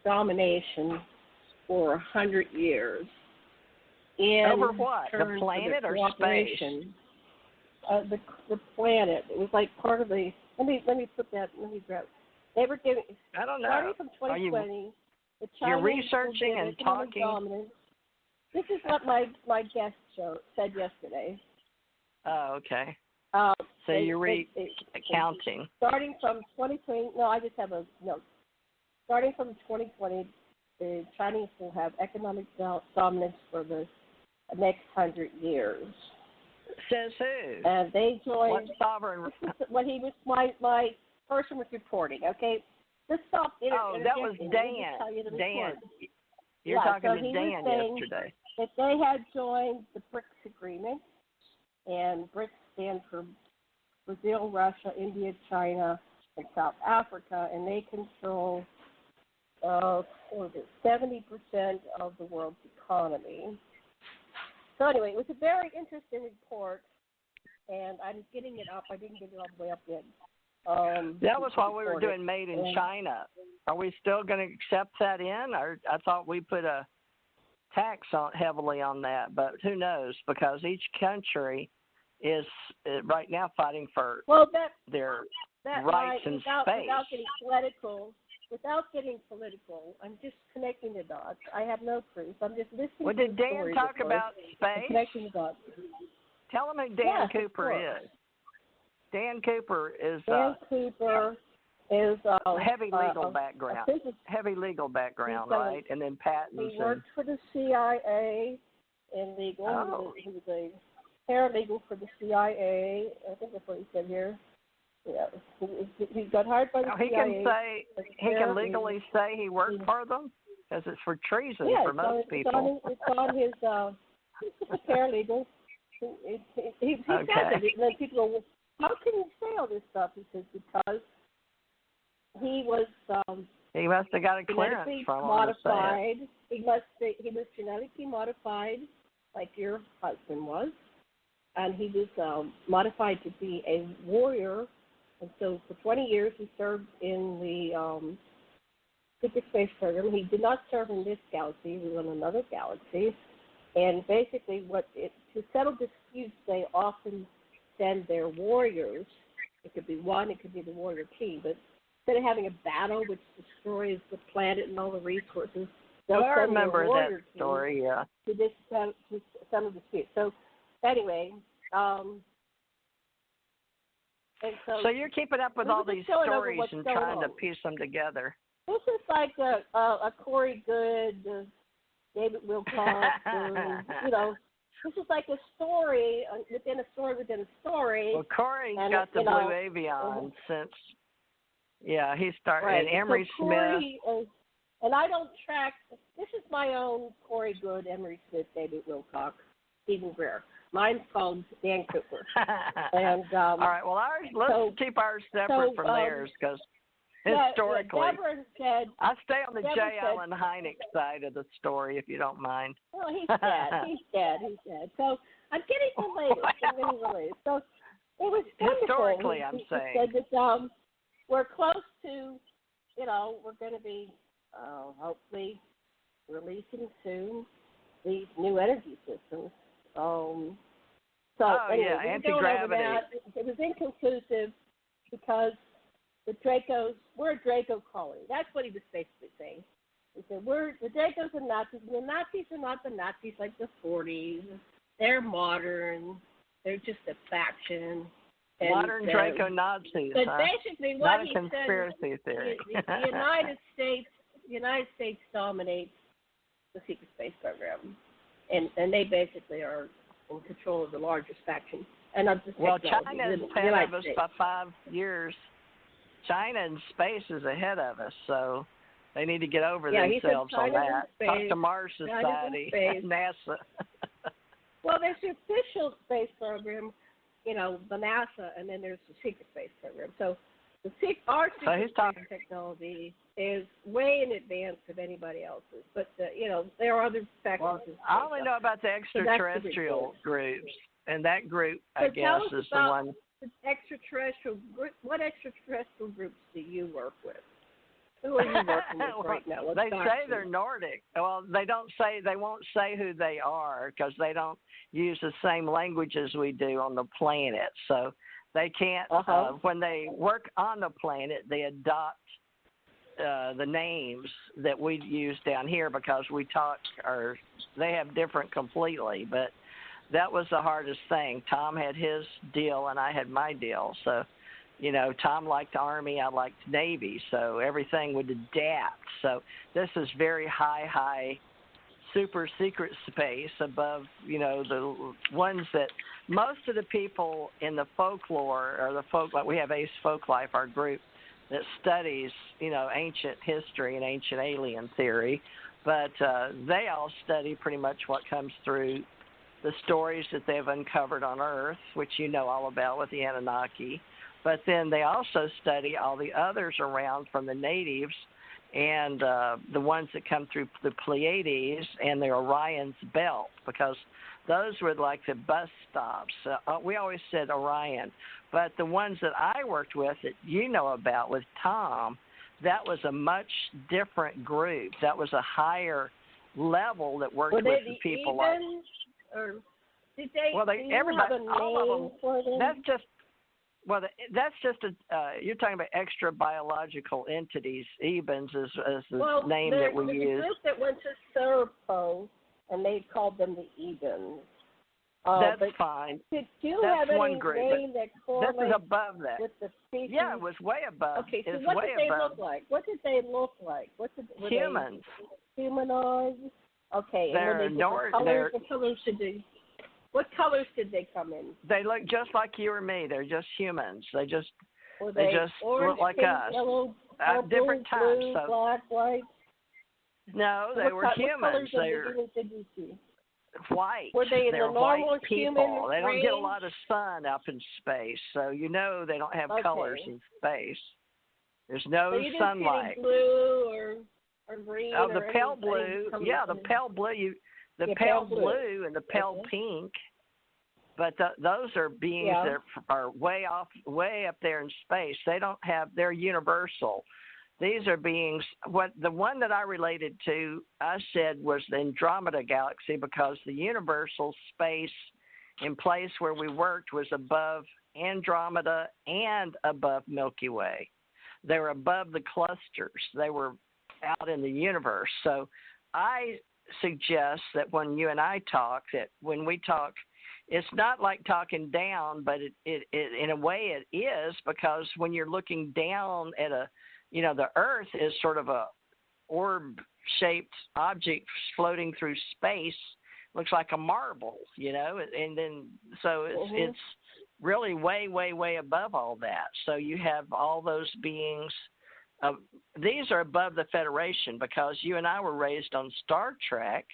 domination for 100 years. Over what? The planet or space? The planet. It was like part of the. Let me put that. Let me grab. They were giving. I don't know. Starting from 2020, the Chinese you're researching and talking. Dominance. This is what my guest said yesterday. Oh, okay. So you're counting. Starting from 2020. No, I just have a note. Starting from 2020, the Chinese will have economic dominance for the next 100 years. Says who? And they joined. What sovereign? This is what he was. My person was reporting. Okay, this stop. That was Dan. Dan. You're talking to Dan yesterday. That they had joined the BRICS agreement, and BRICS stand for Brazil, Russia, India, China, and South Africa, and they control 70% of the world's economy. So anyway, it was a very interesting report, and I'm getting it up. I didn't get it all the way up yet. That was while we were doing Made in China. Are we still going to accept that in? Or I thought we put a tax heavily on that, but who knows? Because each country is right now fighting for their rights in space. Without getting political, I'm just connecting the dots. I have no proof. I'm just listening. Well, did Dan talk about space? Connecting the dots. Tell him who Dan Cooper is. Dan Cooper is. Dan Cooper is heavy legal background. Heavy legal background, right? And then patents. He worked for the CIA in legal. Oh. He was a paralegal for the CIA. I think that's what he said here. Yeah, he got hired by the CIA. He can legally say he worked for them, because it's for treason for most people. It's on his. He's a paralegal. He says it, and then people go, "How can you say all this stuff?" He says because he was. He must have got a clearance from modified. He was genetically modified, like your husband was, and he was modified to be a warrior. And so for 20 years he served in the secret space program. He did not serve in this galaxy. He was in another galaxy. And basically to settle disputes, they often send their warriors. It could be one, it could be the warrior team. But instead of having a battle which destroys the planet and all the resources, they'll I send remember their warrior that story, team to settle disputes. So anyway, and so you're keeping up with all these stories and trying to piece them together. This is like a Corey Good, David Wilcox, this is like a story within a story within a story. Well, Corey's got the Blue Avion since, he started, right. And Emery Smith. And I don't track, this is my own Corey Good, Emery Smith, David Wilcox, Stephen Greer. Mine's called Dan Cooper. And all right, well, let's keep ours separate from theirs, because historically, I stay on the J. Allen Hynek side of the story, if you don't mind. Well, he's dead. He's dead. So I'm getting the latest. So it was wonderful. Historically, I'm saying. He said that we're close to, we're going to be hopefully releasing soon these new energy systems. Anti-gravity. It was inconclusive because we're a Draco colony. That's what he was basically saying. He said, the Dracos are Nazis, and the Nazis are not the Nazis like the 40s. They're modern. They're just a faction. Modern Draco Nazis, but basically what not a he conspiracy said, theory. the United States dominates the secret space program. And they basically are in control of the largest faction. And of the China's ahead of us by 5 years. China in space is ahead of us, so they need to get over themselves on that. Talk to Mars Society, NASA. Well, there's the official space program, the NASA, and then there's the secret space program. So our secret space technology is way in advance of anybody else's. But, there are other factors. Well, I only know about the extraterrestrial groups, and that group, I guess, is the one. What extraterrestrial groups do you work with? Who are you working with right now? They say they're Nordic. Well, they won't say who they are because they don't use the same language as we do on the planet. So they can't, when they work on the planet, they adopt the names that we use down here because we talk, or they have different completely. But that was the hardest thing. Tom had his deal and I had my deal. So, Tom liked Army, I liked Navy. So everything would adapt. So this is very high, super secret space above, the ones that most of the people in the folklore or we have Ace Folklife, our group that studies, ancient history and ancient alien theory. But they all study pretty much what comes through the stories that they've uncovered on Earth, which you know all about with the Anunnaki. But then they also study all the others around from the natives and the ones that come through the Pleiades and the Orion's belt, because those were like the bus stops. We always said Orion. But the ones that I worked with that you know about with Tom, that was a much different group. That was a higher level that worked with the people like. Or did they? Well, everybody, all of them. That's just you're talking about extra biological entities. Ebens is the name that we use. The group that went to Serpo, and they called them the Ebens. That's fine. Did you That's have one any group, name that correlates this is above that. with the species? Yeah, it was way above. Okay, so it's what way did they above. look like? What did they look like? Were Humans. They humanoids? Okay, They're and were they different colors? What colors did they come in? They look just like you or me. They're just humans. They just orange, look like pink, us. Yellow, purple, Different types. blue, So, black, white. no, they were humans. What colors They're did you see? white. Were they in They're the normal white people. human They don't range? get a lot of sun up in space, so you know they don't have colors in space. There's no so you didn't sunlight. See any blue or green. Oh, the or pale any blue. Yeah, the pale blue. The pale blue and the pale pink. But those are beings that are way up there in space. They don't have. They're universal. These are beings. The one that I related to, I said was the Andromeda galaxy because the universal space in place where we worked was above Andromeda and above Milky Way. They were above the clusters. They were out in the universe. So I suggest that when you and I talk, that when we talk, it's not like talking down, but it in a way it is, because when you're looking down at the Earth is sort of a orb-shaped object floating through space, looks like a marble, and then so it's really way, way, way above all that. So you have all those beings. These are above the Federation because you and I were raised on Star Trek,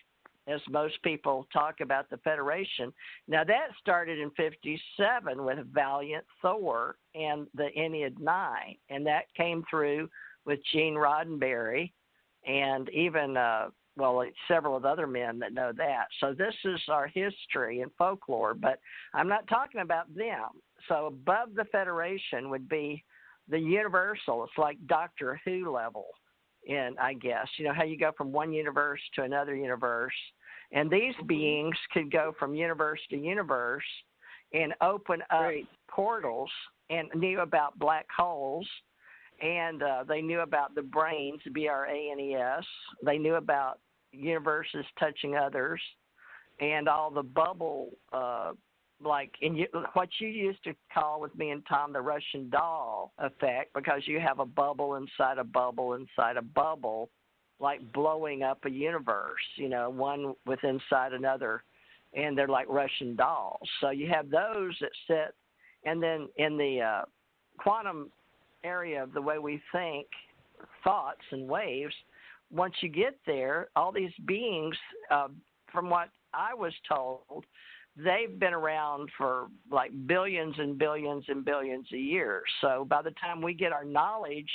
as most people talk about the Federation. Now, that started in 1957 with Valiant Thor and the Ennead 9, and that came through with Gene Roddenberry and even, several of the other men that know that. So this is our history and folklore, but I'm not talking about them. So above the Federation would be the universal. It's like Doctor Who level. And I guess, how you go from one universe to another universe. And these beings could go from universe to universe and open up portals, and knew about black holes, and they knew about the brains, BRANES. They knew about universes touching others, and all the bubble, what you used to call with me and Tom the Russian doll effect, because you have a bubble inside a bubble inside a bubble, like blowing up a universe, one with inside another, and they're like Russian dolls. So you have those that sit, and then in the quantum area of the way we think, thoughts and waves, once you get there, all these beings, from what I was told, they've been around for like billions and billions and billions of years. So by the time we get our knowledge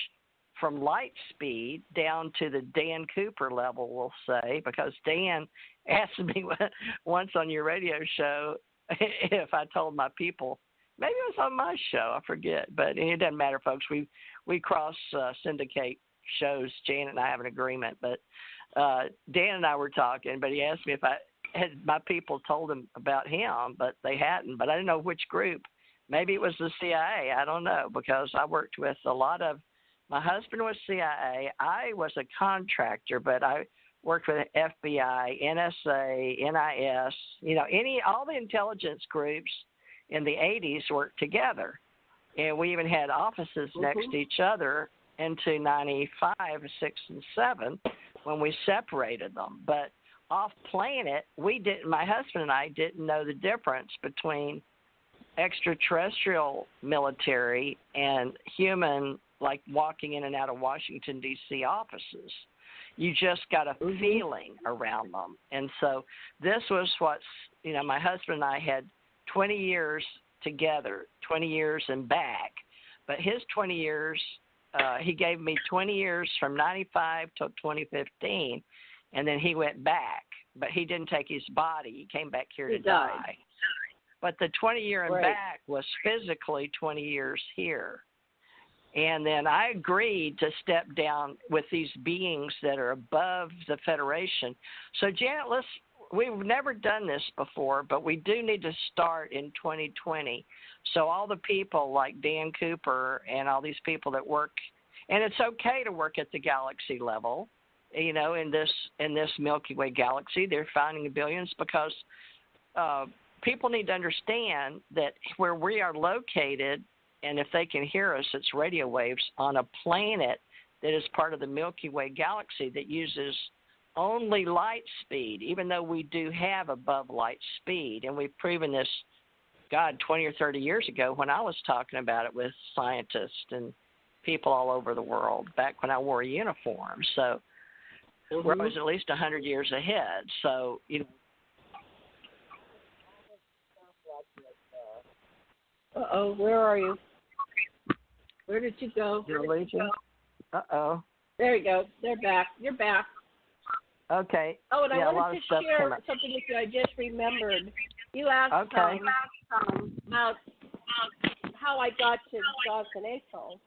from light speed down to the Dan Cooper level, we'll say, because Dan asked me once on your radio show if I told my people, maybe it was on my show, I forget, but it doesn't matter, folks. We cross syndicate shows. Janet and I have an agreement, but Dan and I were talking, but he asked me if I had my people told him about him, but they hadn't. But I didn't know which group. Maybe it was the CIA. I don't know, because I worked with a lot of. My husband was CIA. I was a contractor, but I worked with FBI, NSA, NIS. All the intelligence groups in the 80s worked together, and we even had offices next to each other into 95, 6, and 7 when we separated them. But off planet, my husband and I didn't know the difference between extraterrestrial military and human, like walking in and out of Washington, D.C. offices. You just got a feeling around them. And so this was my husband and I had 20 years together, 20 years and back. But his 20 years, he gave me 20 years from 95 till 2015, and then he went back. But he didn't take his body. He came back here to die. But the 20-year and back was physically 20 years here. And then I agreed to step down with these beings that are above the Federation. So, Janet, we've never done this before, but we do need to start in 2020. So all the people like Dan Cooper and all these people that work, and it's okay to work at the galaxy level, in this Milky Way galaxy. They're finding billions because people need to understand that where we are located, and if they can hear us, it's radio waves on a planet that is part of the Milky Way galaxy that uses only light speed, even though we do have above light speed. And we've proven this, 20 or 30 years ago when I was talking about it with scientists and people all over the world back when I wore a uniform. So we're always at least 100 years ahead. So, Uh-oh, where are you? Where did you go? You're leaving? Uh-oh. There you go. They're back. You're back. Okay. Oh, and I wanted to share something with you. I just remembered. You asked about how I got to Johnson Atoll.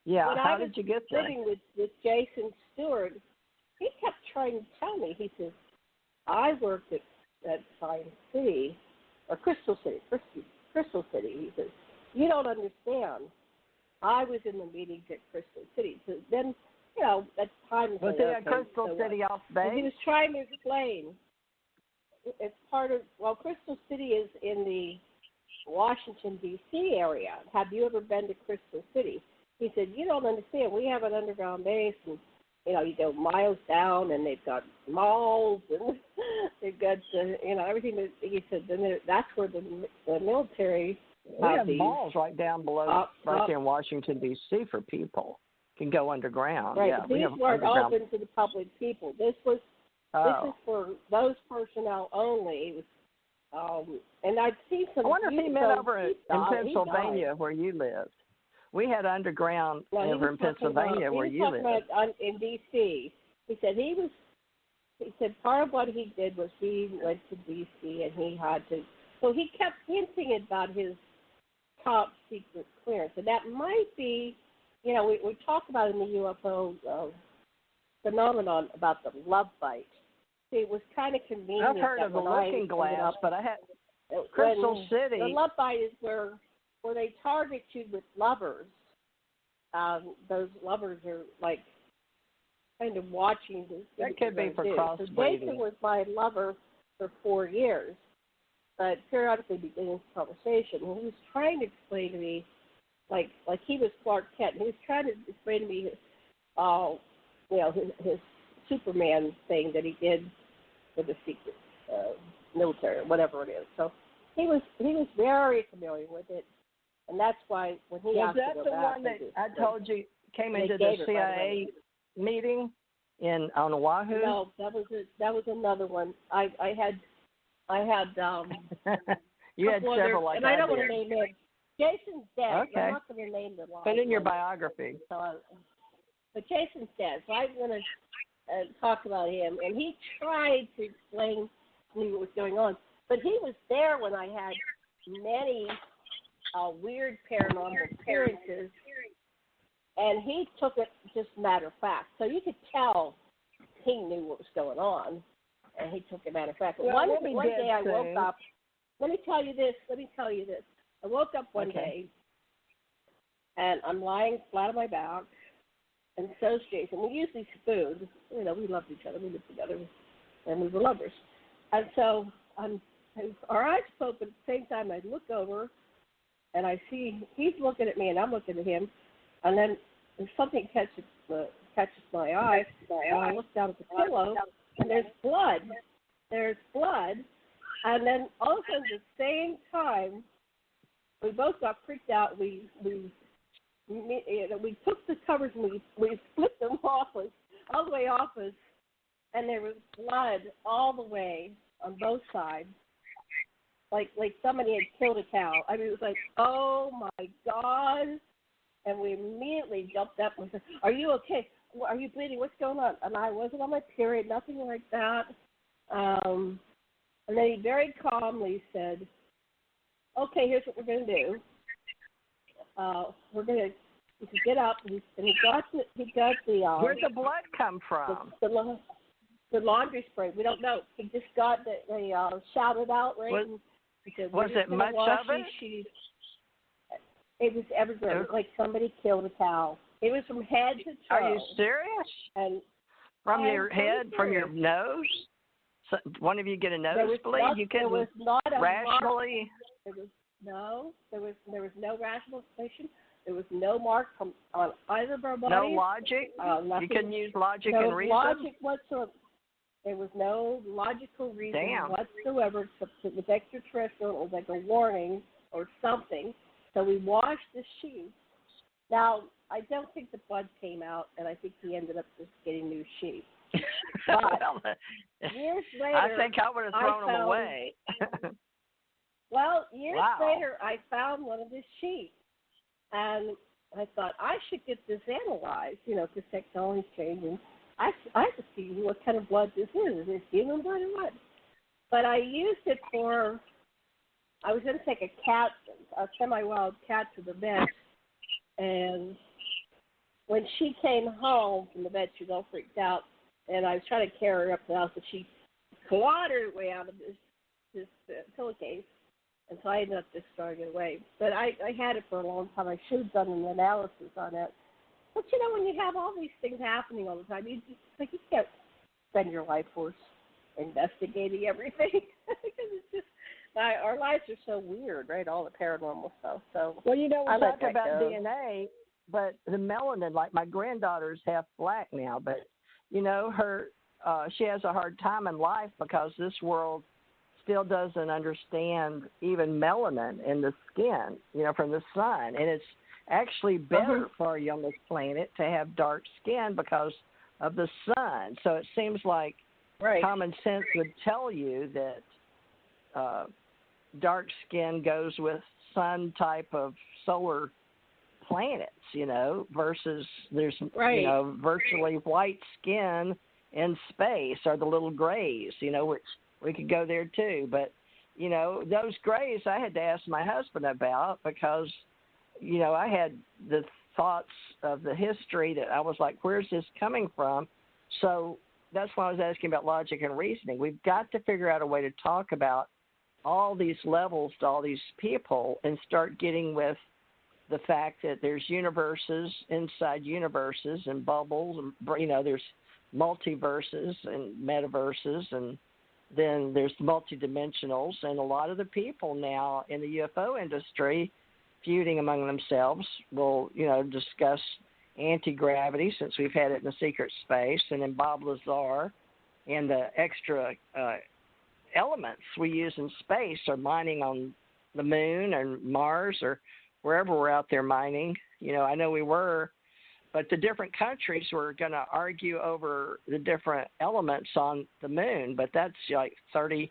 Yeah, when how did you get there? Living with Jason Stewart, he kept trying to tell me. He says, I worked at Science City, or Crystal City. He says, you don't understand. I was in the meetings at Crystal City. So then, at times... Was it at Crystal City off base? He was trying to explain. It's part of... Well, Crystal City is in the Washington, D.C. area. Have you ever been to Crystal City? He said, you don't understand. We have an underground base, and, you go miles down, and they've got malls, and they've got, everything. He said, that's where the military... We have malls right down below, right there in Washington, D.C. for people. Can go underground. Right, yeah, but these weren't open to the public people. This is for those personnel only. And I'd see some... I wonder if he meant over in Pennsylvania where you lived. We had underground over in Pennsylvania where you lived. In D.C. He said part of what he did was he went to D.C. and he had to... So he kept hinting about his top secret clearance. And that might be, we talk about in the UFO phenomenon about the love bite. See, it was kind of convenient. I've heard of the looking glass, but I had Crystal City. The love bite is where they target you with lovers. Those lovers are like kind of watching this. That could be for crossbreeding. So Jason was my lover for 4 years. But periodically beginning this conversation, and he was trying to explain to me, like he was Clark Kent. He was trying to explain to me, his Superman thing that he did for the secret military, or whatever it is. So he was very familiar with it, and that's why when he asked to go back, was that the one that I told you came into the CIA meeting on Oahu? No, that was another one. I had you had several like that. And I don't want to name him. Jason's dead. Okay. I'm not going to name the line. Put in your biography. But Jason's dead, so I'm going to talk about him. And he tried to explain to me what was going on. But he was there when I had many weird paranormal experiences. And he took it just matter of fact. So you could tell he knew what was going on. And he took it matter of fact. But one day I woke up. Let me tell you this. I woke up one day, and I'm lying flat on my back, and so's Jason. We usually spooned. We loved each other. We lived together, and we were lovers. And so our eyes open at the same time. I look over, and I see he's looking at me, and I'm looking at him. And then something catches my eye, and I look down at the pillow. And there's blood. And then also at the same time, we both got freaked out. We took the covers and we split them off all the way off us, and there was blood all the way on both sides, like somebody had killed a cow. I mean, it was like, oh my God! And we immediately jumped up and said, "Are you okay? Are you bleeding? What's going on?" And I wasn't on my period, nothing like that. And then he very calmly said, "Okay, here's what we're going to do. We're going to get up." And he got the where'd the blood come from? The laundry spray. We don't know. He just got they shouted out right. He said, was it much of it? It was everywhere. It was like somebody killed a cow. It was from head to toe. Are you serious? And from your head, from your nose? one of you get a nosebleed? You couldn't there was not a rationally. There was no rational explanation. There was no mark on either of our bodies. No logic. You couldn't use logic and reason. No logic whatsoever. There was no logical reason whatsoever, except it was extraterrestrial. It was like a warning or something. So we washed the sheets. Now, I don't think the blood came out, and I think he ended up just getting new sheets. But years later, I think I would have thrown them away. Well, years later, I found one of his sheets, and I thought I should get this analyzed, because technology's changing. I have to see what kind of blood this is. Is it human blood or what? But I used it I was going to take a semi-wild cat to the vet, and when she came home from the vet, she was all freaked out, and I was trying to carry her up to the house, but she clawed her way out of this pillowcase, and so I ended up just throwing it away. But I had it for a long time. I should have done an analysis on it. But, when you have all these things happening all the time, you can't spend your life force investigating everything. Because it's just, our lives are so weird, right? All the paranormal stuff. So, we talk about DNA, but the melanin, like my granddaughter's half black now, but, she has a hard time in life because this world still doesn't understand even melanin in the skin, from the sun. And it's actually better for you on this planet to have dark skin because of the sun. So it seems like common sense would tell you that dark skin goes with sun type of solar planets, versus there's, virtually white skin in space, or the little grays, which we could go there too. But, those grays I had to ask my husband about because, I had the thoughts of the history that I was like, where's this coming from? So that's why I was asking about logic and reasoning. We've got to figure out a way to talk about all these levels to all these people and start getting with the fact that there's universes inside universes and bubbles, and, there's multiverses and metaverses, and then there's multidimensionals, and a lot of the people now in the UFO industry feuding among themselves will, discuss anti-gravity, since we've had it in the secret space, and then Bob Lazar and the extra elements we use in space are mining on the moon or Mars or wherever we're out there mining. I know we were, but the different countries were going to argue over the different elements on the moon, but that's like 30,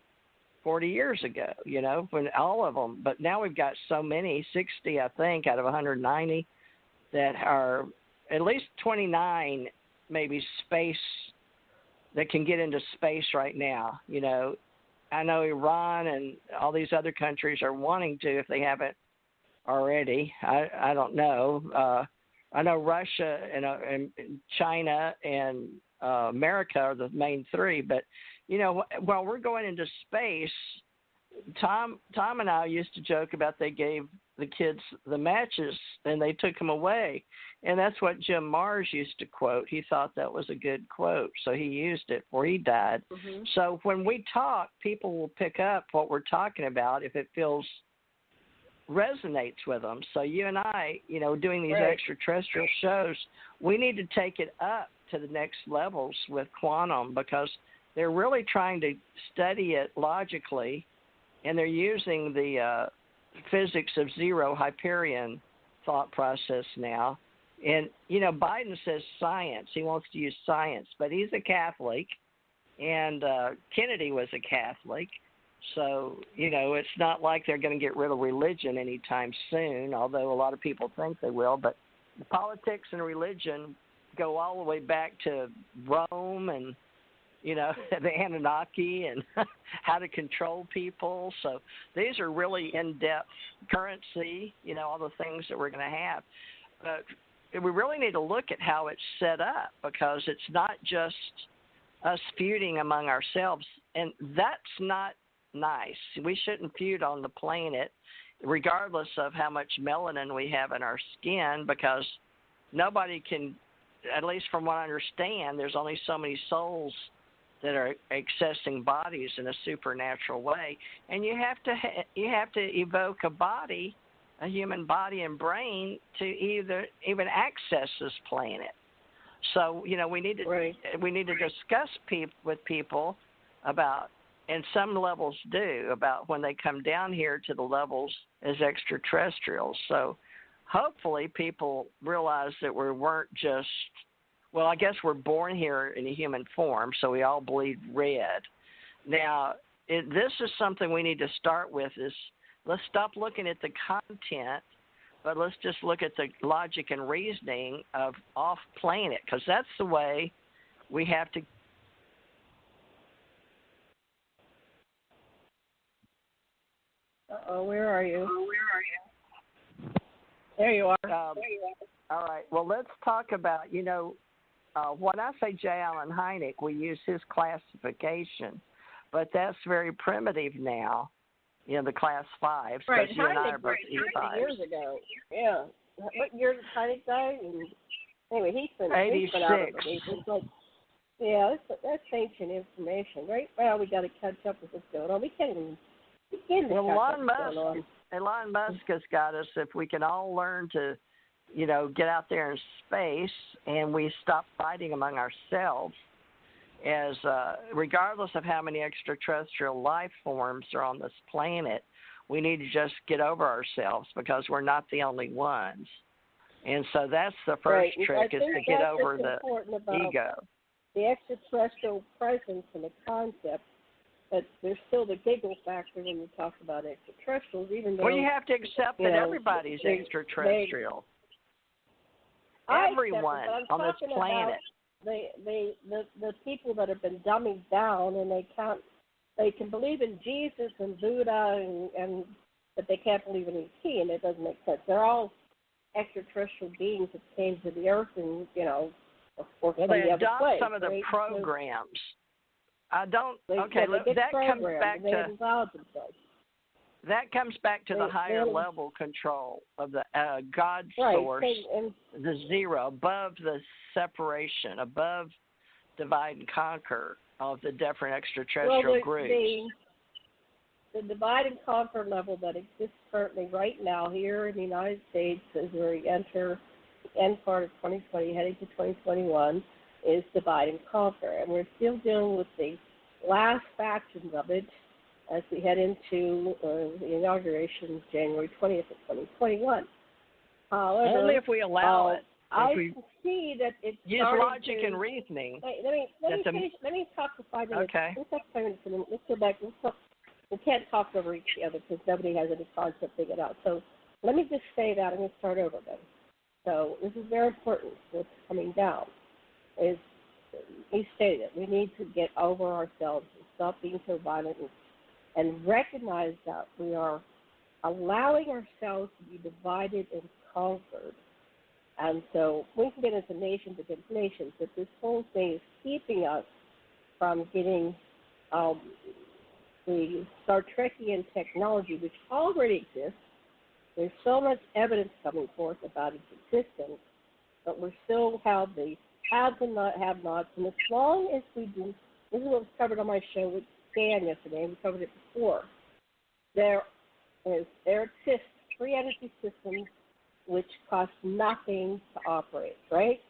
40 years ago, when all of them. But now we've got so many, 60, I think, out of 190, that are at least 29 maybe space that can get into space right now. I know Iran and all these other countries are wanting to, if they haven't already. I don't know. I know Russia and China and America are the main three, but while we're going into space, Tom and I used to joke about they gave the kids the matches and they took them away, and that's what Jim Mars used to quote. He thought that was a good quote, so he used it before he died. So when we talk, people will pick up what we're talking about if it resonates with them. So you and I, doing these extraterrestrial shows, we need to take it up to the next levels with quantum, because they're really trying to study it logically, and they're using the physics of zero Hyperion thought process now. And, Biden says science. He wants to use science, but he's a Catholic, and Kennedy was a Catholic. So, it's not like they're going to get rid of religion anytime soon, although a lot of people think they will. But the politics and religion go all the way back to Rome and, the Anunnaki and how to control people. So these are really in-depth currency, all the things that we're going to have. But we really need to look at how it's set up, because it's not just us feuding among ourselves, and that's not nice. We shouldn't feud on the planet, regardless of how much melanin we have in our skin, because nobody can, at least from what I understand, there's only so many souls that are accessing bodies in a supernatural way, and you have to evoke a human body and brain to even access this planet. So we need to discuss with people about, and some levels do, about when they come down here to the levels as extraterrestrials. So hopefully people realize that we weren't just, well, I guess we're born here in a human form, so we all bleed red. Now, this is something we need to start with is, let's stop looking at the content, but let's just look at the logic and reasoning of off-planet, because that's the way we have to. Where are you? There you are. All right. Well, let's talk about, when I say J. Allen Hynek, we use his classification, but that's very primitive now. The class 5s. Right. You and I are both E5s. Years ago. Yeah. What year did Hynek die? Anyway, he's been 86. out of it. Yeah, that's ancient information. Right now, we got to catch up with what's going on. We can't even begin to catch up with what's going on. Elon Musk has got us. If we can all learn to, get out there in space and we stop fighting among ourselves, as regardless of how many extraterrestrial life forms are on this planet, we need to just get over ourselves because we're not the only ones. And so that's the first trick, is to get over the ego. The extraterrestrial presence and the concept, but there's still the giggle factor when you talk about extraterrestrials, even though... Well, you have to accept that everybody's extraterrestrial. Everyone on this planet. The people that have been dummied down, and they can believe in Jesus and Buddha, and but they can't believe in ET, and it doesn't make sense. They're all extraterrestrial beings that came to the earth, and or well, they adopt place, some of the programs. That comes back to the higher level control of the God source, the zero, above the separation, above divide and conquer of the different extraterrestrial groups. The divide and conquer level that exists currently right now here in the United States as we enter the end part of 2020, heading to 2021, is divide and conquer. And we're still dealing with the last factions of it as we head into the inauguration January 20th of 2021. However, only if we allow it. I can see that it's use logic and reasoning. Wait, let me talk for 5 minutes. Okay. Let's talk for 5 minutes, and then let's go back. We can't talk over each other because nobody has any concept figured out. So let me just say that. I'm going to start over then. So this is very important. What's coming down is he stated we need to get over ourselves and stop being so violent and recognize that we are allowing ourselves to be divided and conquered. And so we can get into nations against nations, but this whole thing is keeping us from getting the Star Trekian technology, which already exists. There's so much evidence coming forth about its existence, but we still have the haves and have-nots. And as long as we do, this is what was covered on my show with Dan yesterday, we covered it before. There exists free energy systems which cost nothing to operate, right?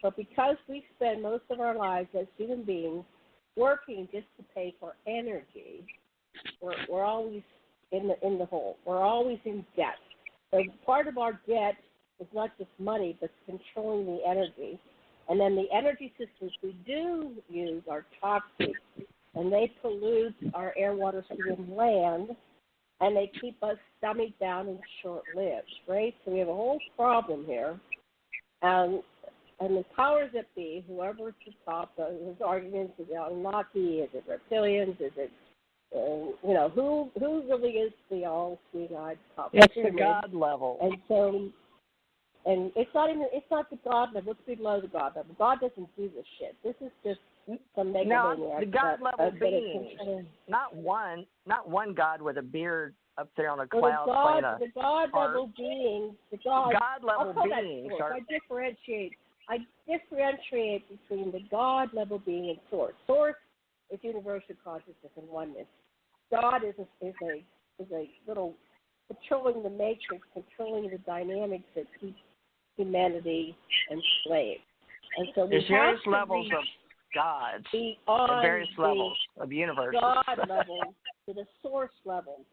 But because we spend most of our lives as human beings working just to pay for energy, we're always in the hole. We're always in debt. So part of our debt is not just money, but controlling the energy. And then the energy systems we do use are toxic, and they pollute our air, water, sea, and land, and they keep us stomach down and short-lived, right? So we have a whole problem here. And the powers that be, whoever's at the top, there's arguments, is it Anunnaki, is it reptilians, is it, who really is the all-seeing-eyed top? It's the God level. And so, and it's not the God level, it's below the God level. God doesn't do this shit. This is just some megalomaniac. No, the God level beings, not one God with a beard up there on a cloud. The God level beings, God level beings are. I differentiate between the God level being and source. Source It's universal consciousness and oneness. God is a little controlling the matrix, controlling the dynamics that keep humanity enslaved. And so we there's have various to levels of gods, beyond various levels of universes. God level to the source level,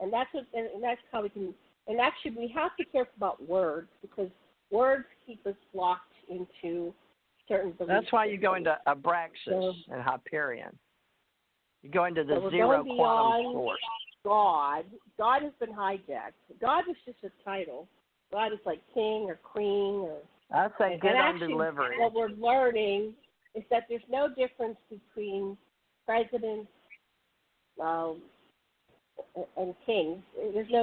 and that's how we can. And actually, we have to be careful about words because words keep us locked into certain beliefs. That's why you go into Abraxas and Hyperion. You go into the zero quantum source. God has been hijacked. God is just a title. God is like king or queen or. I say good on actually, delivery. What we're learning is that there's no difference between presidents and kings.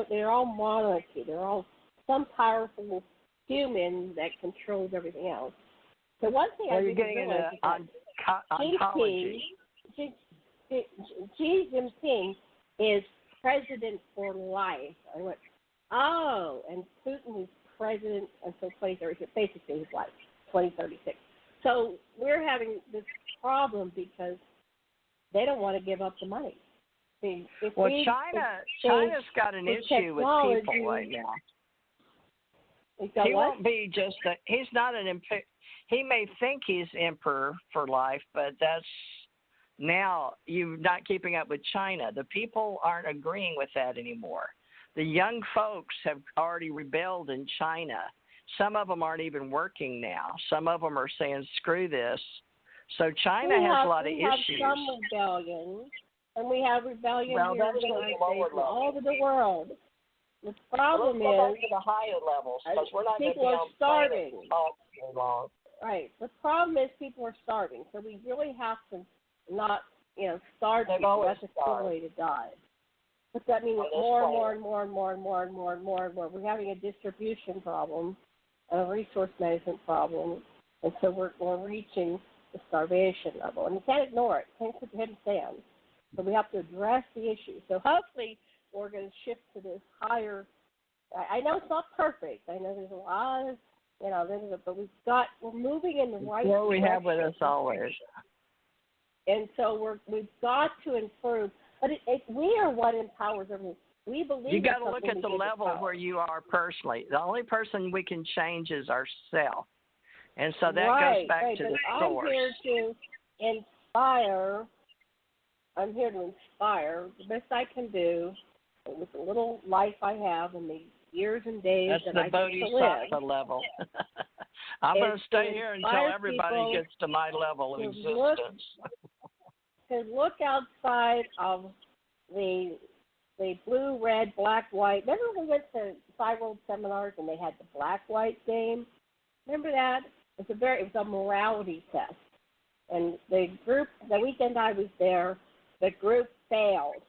They're all monarchy. They're all some powerful human that controls everything else. So one thing I didn't realize is that ontology. Xi Jinping is president for life. I went, oh, and Putin is president until 2036, basically his life, 2036. So we're having this problem because they don't want to give up the money. China's got an issue with people right now. He won't be just he's not an he may think he's emperor for life, but that's now you're not keeping up with China. The people aren't agreeing with that anymore. The young folks have already rebelled in China. Some of them aren't even working now. Some of them are saying, screw this. So China has a lot of issues. We have some rebellion, and we have rebellion here all over the world. The problem is the higher levels because we're not people are starving. Long. Right. The problem is people are starving, so we really have to not, starve people. That's a cool way to die. But that means more and more and more and more and more and more and more and more. We're having a distribution problem, a resource management problem, and so we're reaching the starvation level. And you can't ignore it. You can't put your head in the sand. So we have to address the issue. So hopefully we're going to shift to this higher. I know it's not perfect. I know there's a lot of, but we're moving in the right direction. What we have with us always. And so we've got to improve. But we are what empowers everything. We believe you got to look at the level where you are personally. The only person we can change is ourselves. And so that goes back to the source. I'm here to inspire. I'm here to inspire the best I can do with the little life I have and the years and days that I get to live. That's the Bodhisattva level. I'm going to stay here until everybody gets to my level of existence. To look outside of the blue, red, black, white. Remember when we went to 5-world seminars and they had the black-white game? Remember that? It was a morality test. And the weekend I was there, the group failed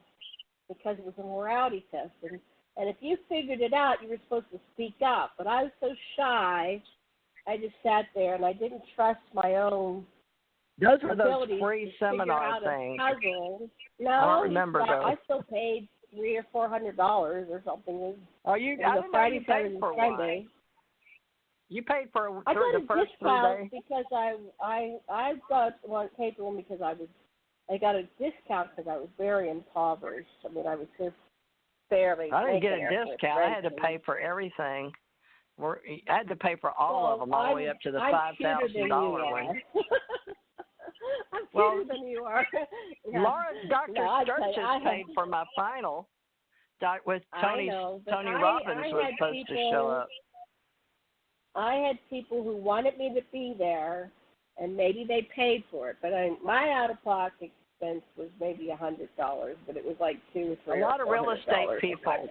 because it was a morality test. And if you figured it out, you were supposed to speak up. But I was so shy, I just sat there and I didn't trust my own. Those were those free seminar things. No, I don't remember those. I still paid $300 or $400 or something. Oh, I didn't know you paid for one. You paid for the first 3 days? Because I paid for one because I got a discount because I was very impoverished. I mean, I was just barely. I didn't get a discount. I had to pay for everything. I had to pay for all of them, all the way up to the $5,000 one. I'm cuter than you are. Dr. Sturgis paid for my final. With Tony Robbins was supposed to show up. I had people who wanted me to be there, and maybe they paid for it. But my out-of-pocket expense was maybe $100, but it was like $200 or $300. A lot of real estate people.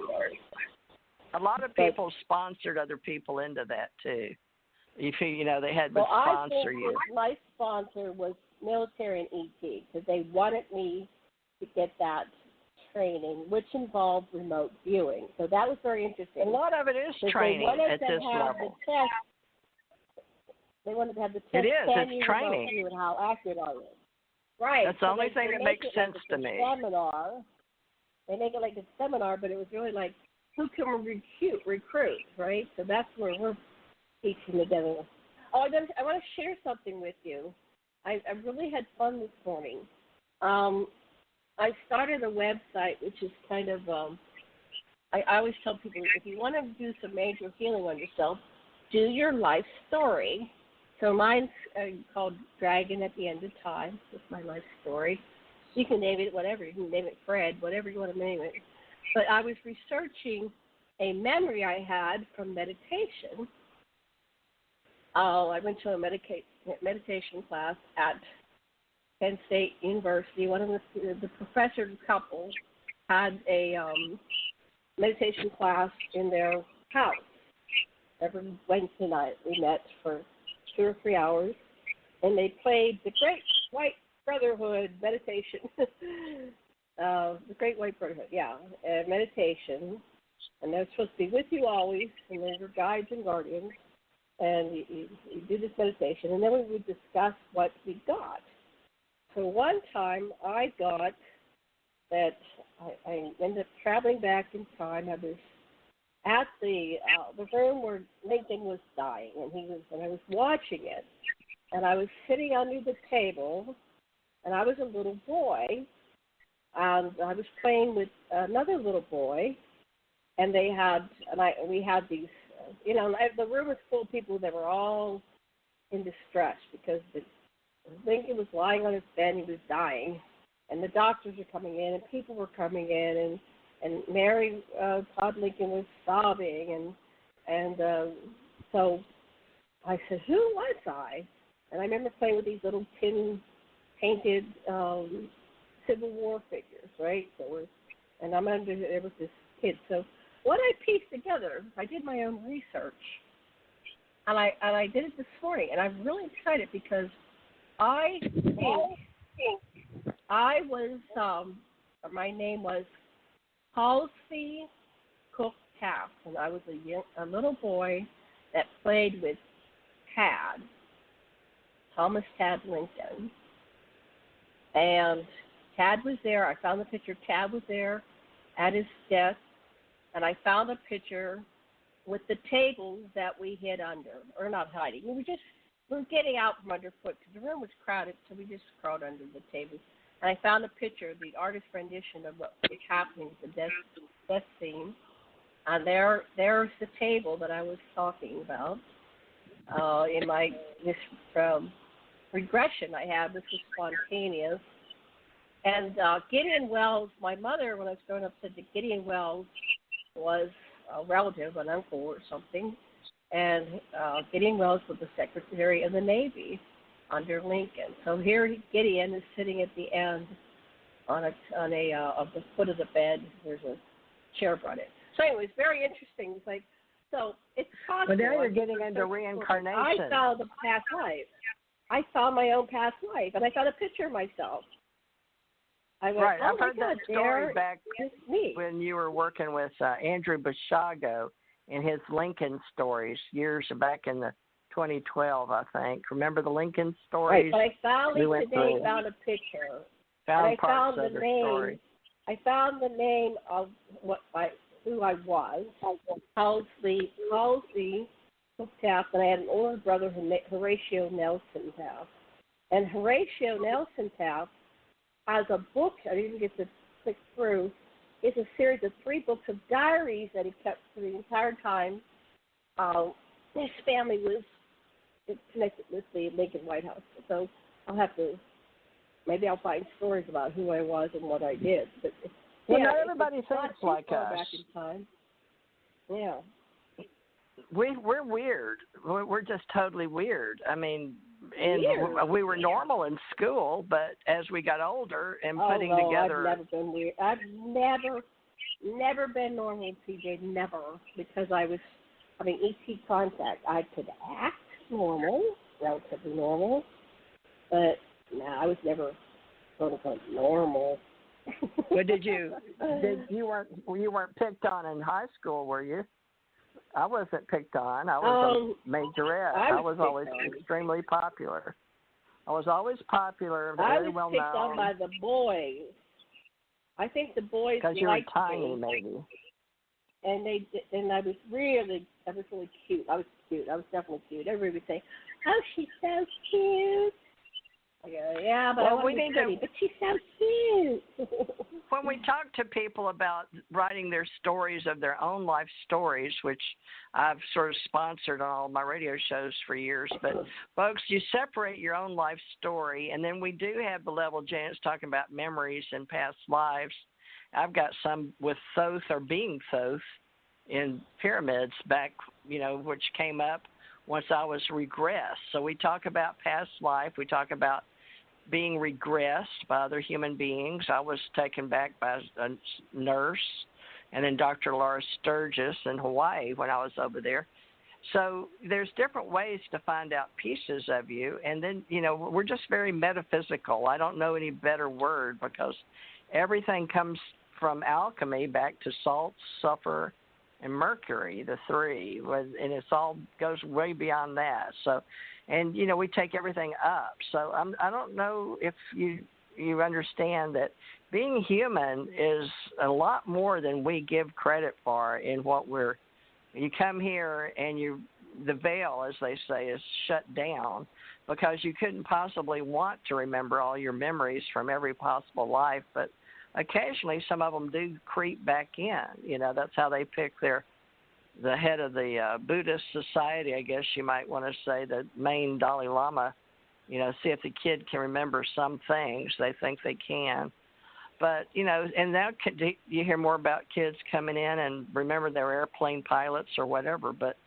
A lot of people sponsored other people into that too. They had to sponsor you. My sponsor was military and ET because they wanted me to get that training, which involved remote viewing. So that was very interesting. A lot of it is training at this level. They wanted to have the test. It is. It's training. And how accurate are you? Right. That's the only thing that makes sense to me. Seminar. They make it like a seminar, but it was really like who can recruit, right? So that's where we're teaching the demo. Oh, I want to share something with you. I really had fun this morning. I started a website, which is kind of, I always tell people, if you want to do some major healing on yourself, do your life story. So mine's called Dragon at the End of Time. It's my life story. You can name it whatever. You can name it Fred, whatever you want to name it. But I was researching a memory I had from meditation. I went to a meditation class at Penn State University. One of the professor couple had a meditation class in their house. Every Wednesday night we met for 2 or 3 hours, and they played the Great White Brotherhood meditation. The Great White Brotherhood, meditation. And they're supposed to be with you always, and they're your guides and guardians. And you do this meditation, and then we would discuss what we got. So one time I got that I ended up traveling back in time. I was at the room where Lincoln was dying, and I was watching it, and I was sitting under the table, and I was a little boy, and I was playing with another little boy, and we had these, the room was full of people that were all in distress because Lincoln was lying on his bed and he was dying, and the doctors were coming in, and people were coming in, and Mary Todd Lincoln was sobbing, and so I said, who was I? And I remember playing with these little tin painted Civil War figures, right? And there was this kid. So what I pieced together, I did my own research, and I did it this morning, and I'm really excited because I think I was, my name was Halsey Cook Taft, and I was a little boy that played with Tad, Thomas Tad Lincoln, and Tad was there. I found the picture. Tad was there at his desk, and I found a picture with the tables that we hid under, or not hiding. We were getting out from underfoot because the room was crowded, so we just crawled under the tables. And I found a picture of the artist's rendition of what was happening at the death scene. And there's the table that I was talking about. In this regression I had, this was spontaneous. And Gideon Wells, my mother, when I was growing up, said that Gideon Wells was a relative, an uncle or something. And Gideon Wells was the Secretary of the Navy under Lincoln. So here Gideon is sitting at the end on of the foot of the bed. There's a chair brought in. So anyway, it's very interesting. It's like, so it's possible. But now you're getting into reincarnation. I saw the past life. I saw my own past life, and I got a picture of myself. I went, right, oh I've heard that story back me. when you were working with Andrew Bashago in his Lincoln stories years back in the 2012, I think. Remember the Lincoln stories? Right, but I finally today found a picture. Found the name. I found the name of who I was. Halsey Taft, and I had an older brother, Horatio Nelson Taft. And Horatio Nelson Taft has a book, I didn't get to click through. It's a series of 3 books of diaries that he kept for the entire time. His family was connected with the Lincoln White House. So maybe I'll find stories about who I was and what I did. But not everybody thinks like us. Back in time. Yeah. We're weird. We're just totally weird. I mean, and we were normal in school, but as we got older and putting together. I've never been weird. I've never been normal, TJ. Never, because I was having ET contact. I could act normal, relatively normal, but I was never quote unquote normal. But you weren't picked on in high school, were you? I wasn't picked on. I was a majorette. I was always extremely popular. I was always popular, very well known. I was picked on by the boys. I think the boys because you were tiny, maybe. And I was really cute. I was cute. I was definitely cute. Everybody would say, "Oh, she's so cute." Yeah, but I want to be pretty. But she's so cute. When we talk to people about writing their stories of their own life stories, which I've sort of sponsored on all my radio shows for years, but folks, you separate your own life story, and then we do have the level Janet's talking about memories and past lives. I've got some with Thoth or being Thoth in pyramids back, which came up once I was regressed. So we talk about past life. We talk about being regressed by other human beings. I was taken back by a nurse, and then Dr. Laura Sturgis in Hawaii when I was over there. So there's different ways to find out pieces of you. And then, we're just very metaphysical. I don't know any better word because everything comes from alchemy back to salt, sulfur, and mercury, the three, and it's all goes way beyond that. So, and we take everything up. So I don't know if you understand that being human is a lot more than we give credit for in what we're. You come here and the veil, as they say, is shut down because you couldn't possibly want to remember all your memories from every possible life, but occasionally some of them do creep back in. That's how they pick the head of the Buddhist society, I guess you might want to say, the main Dalai Lama, see if the kid can remember some things. They think they can. But, and now you hear more about kids coming in and remember they're airplane pilots or whatever. But,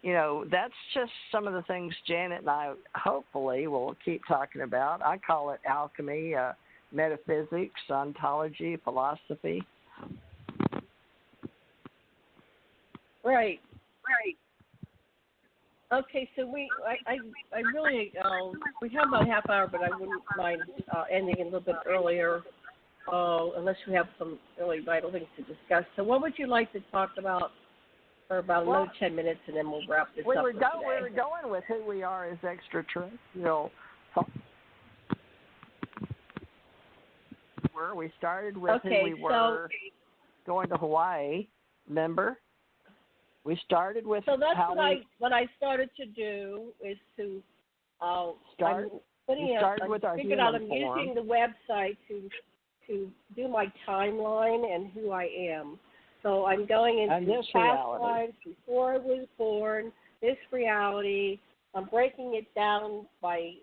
that's just some of the things Janet and I hopefully will keep talking about. I call it alchemy, metaphysics, ontology, philosophy. Right. Okay, so I really we have about a half hour, but I wouldn't mind ending a little bit earlier, unless we have some really vital things to discuss. So, what would you like to talk about for about another 10 minutes, and then we'll wrap this up. We were going with who we are as extraterrestrial. We started with who we were going to Hawaii. Remember? We started with so that's what I started to do is to start. With our figured out I'm using the website to do my timeline and who I am. So I'm going into past reality. lives before I was born, this reality. I'm breaking it down by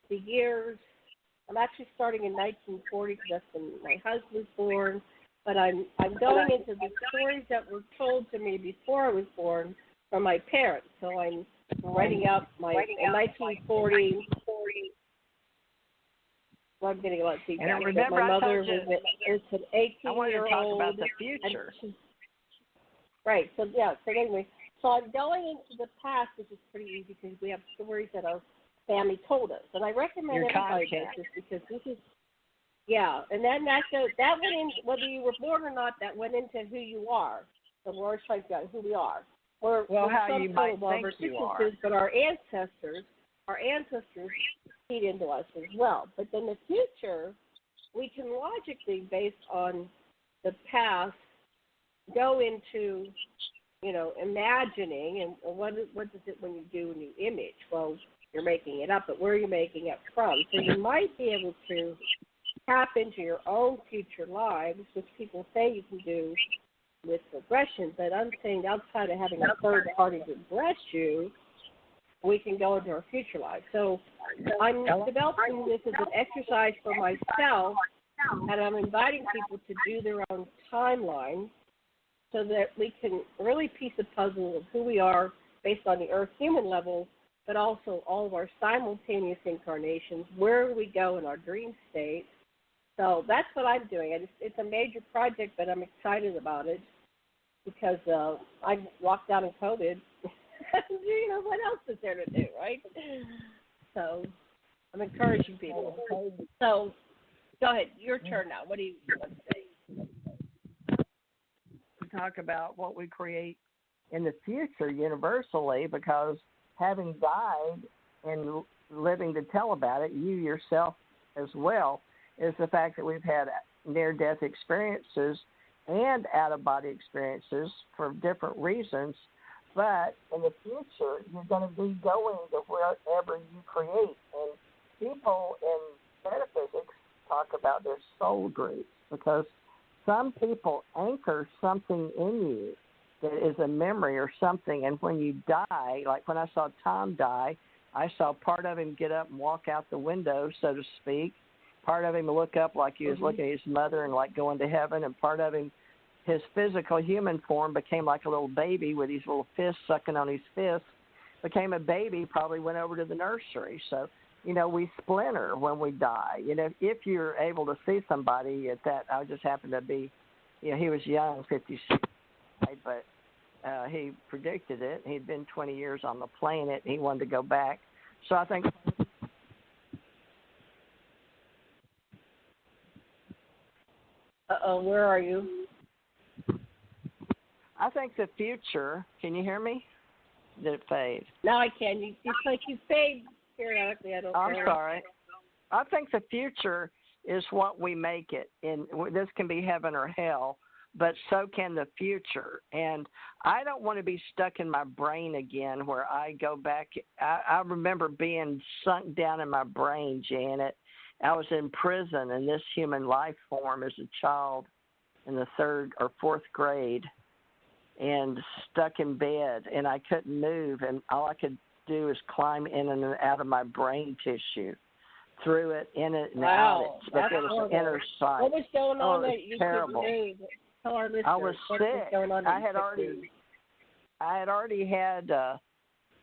the years. I'm actually starting in 1940 because that's when my husband was born. But I'm going into the stories that were told to me before I was born from my parents. So I'm writing out in 1940. Well, I'm getting a lot of feedback. And remember, my mother was an 18-year-old. I wanted to talk about the future. Right. So anyway, I'm going into the past, which is pretty easy because we have stories that our family told us, and I recommend everybody does this because this is. Yeah, and then that went in, whether you were born or not, that went into who you are. So we're trying to figure out who we are. We're how you might think you are. But our ancestors feed into us as well. But in the future, we can logically, based on the past, go into, imagining, and what is it when you do a new image? Well, you're making it up, but where are you making it from? So you might be able to tap into your own future lives, which people say you can do with regression, but I'm saying outside of having a third party regress you, we can go into our future lives. So I'm developing this as an exercise for myself, and I'm inviting people to do their own timeline so that we can really piece the puzzle of who we are based on the Earth human level, but also all of our simultaneous incarnations, where we go in our dream state. So that's what I'm doing. It's a major project, but I'm excited about it because I'm locked down in COVID. What else is there to do, right? So I'm encouraging people. So go ahead. Your turn now. What do you want to say? To talk about what we create in the future universally, because having died and living to tell about it, you yourself as well, is the fact that we've had near-death experiences and out-of-body experiences for different reasons. But in the future, you're going to be going to wherever you create. And people in metaphysics talk about their soul groups because some people anchor something in you that is a memory or something, and when you die, like when I saw Tom die, I saw part of him get up and walk out the window, so to speak, part of him look up like he was looking at his mother and like going to heaven, and part of him, his physical human form became like a little baby with these little fists sucking on his fists, became a baby, probably went over to the nursery. So, we splinter when we die. If you're able to see somebody at that, I just happened to be, he was young, 56, but he predicted it. He'd been 20 years on the planet, and he wanted to go back. So I think... Uh-oh, where are you? I think the future... Can you hear me? Did it fade? Now I can. It's like you fade periodically. I'm sorry. I think the future is what we make it. And this can be heaven or hell, but so can the future. And I don't want to be stuck in my brain again where I go back. I remember being sunk down in my brain, Janet. I was in prison in this human life form as a child in the 3rd or 4th grade and stuck in bed, and I couldn't move, and all I could do is climb in and out of my brain tissue, through it, in it, and out it. But it was inner sight. What was going on that you terrible. couldn't move? Tell our listeners I was sick. I had already had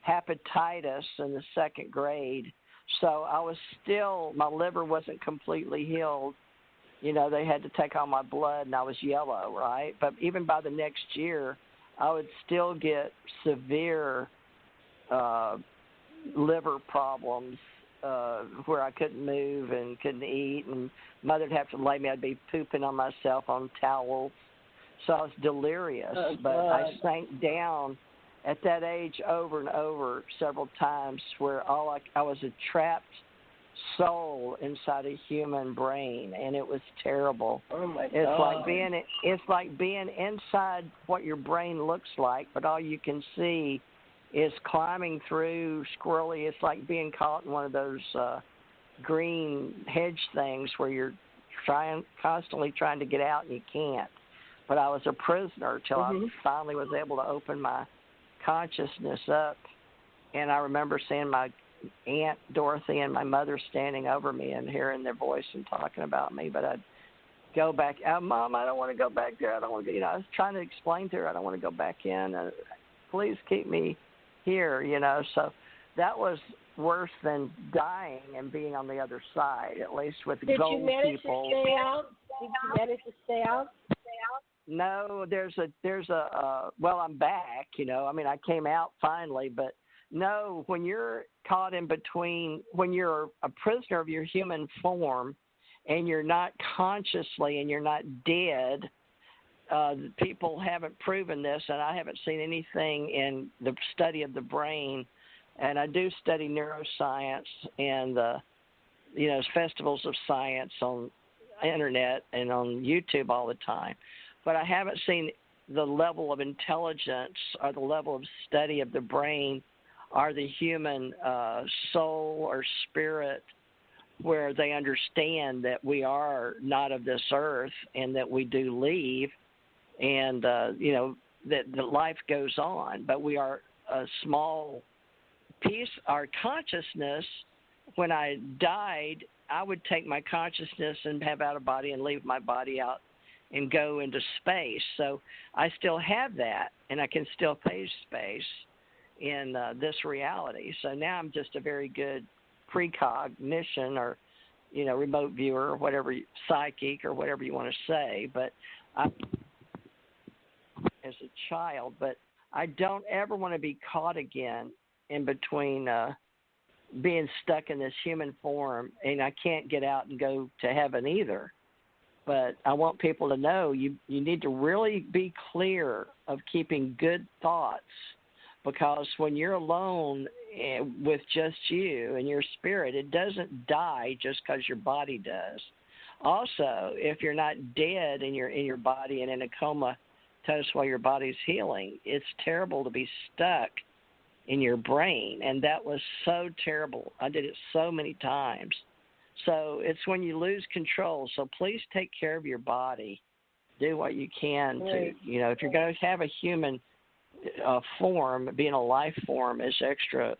hepatitis in the 2nd grade, so I was still, my liver wasn't completely healed. They had to take all my blood, and I was yellow, right? But even by the next year, I would still get severe liver problems where I couldn't move and couldn't eat, and Mother'd have to lay me. I'd be pooping on myself on towels. So I was delirious, but I sank down at that age over and over several times where I was a trapped soul inside a human brain, and it was terrible. Oh my God. It's like being inside what your brain looks like, but all you can see is climbing through squirrely. It's like being caught in one of those green hedge things where you're constantly trying to get out and you can't. But I was a prisoner till I finally was able to open my consciousness up, and I remember seeing my Aunt Dorothy and my mother standing over me and hearing their voice and talking about me. But I'd go back, Mom, I don't want to go back there. I don't want to. I was trying to explain to her I don't want to go back in. Please keep me here. So that was worse than dying and being on the other side. At least with Did gold you manage people. to stay out? Did you manage to stay out? No, there's a well, I'm back, I came out finally, but no, when you're caught in between, when you're a prisoner of your human form and you're not consciously and you're not dead, people haven't proven this, and I haven't seen anything in the study of the brain, and I do study neuroscience and festivals of science on internet and on YouTube all the time. But I haven't seen the level of intelligence or the level of study of the brain or the human soul or spirit where they understand that we are not of this earth and that we do leave and, that the life goes on. But we are a small piece. Our consciousness, when I died, I would take my consciousness and have out of body and leave my body out and go into space. So I still have that, and I can still face space in this reality. So now I'm just a very good precognition or, remote viewer or whatever, psychic or whatever you want to say. But I, as a child, but I don't ever want to be caught again in between being stuck in this human form, and I can't get out and go to heaven either. But I want people to know you need to really be clear of keeping good thoughts, because when you're alone with just you and your spirit, it doesn't die just because your body does. Also, if you're not dead and you're in your body and in a coma while your body's healing, it's terrible to be stuck in your brain, and that was so terrible. I did it so many times. So it's when you lose control. So please take care of your body. Do what you can to, if you're going to have a human form, being a life form as extra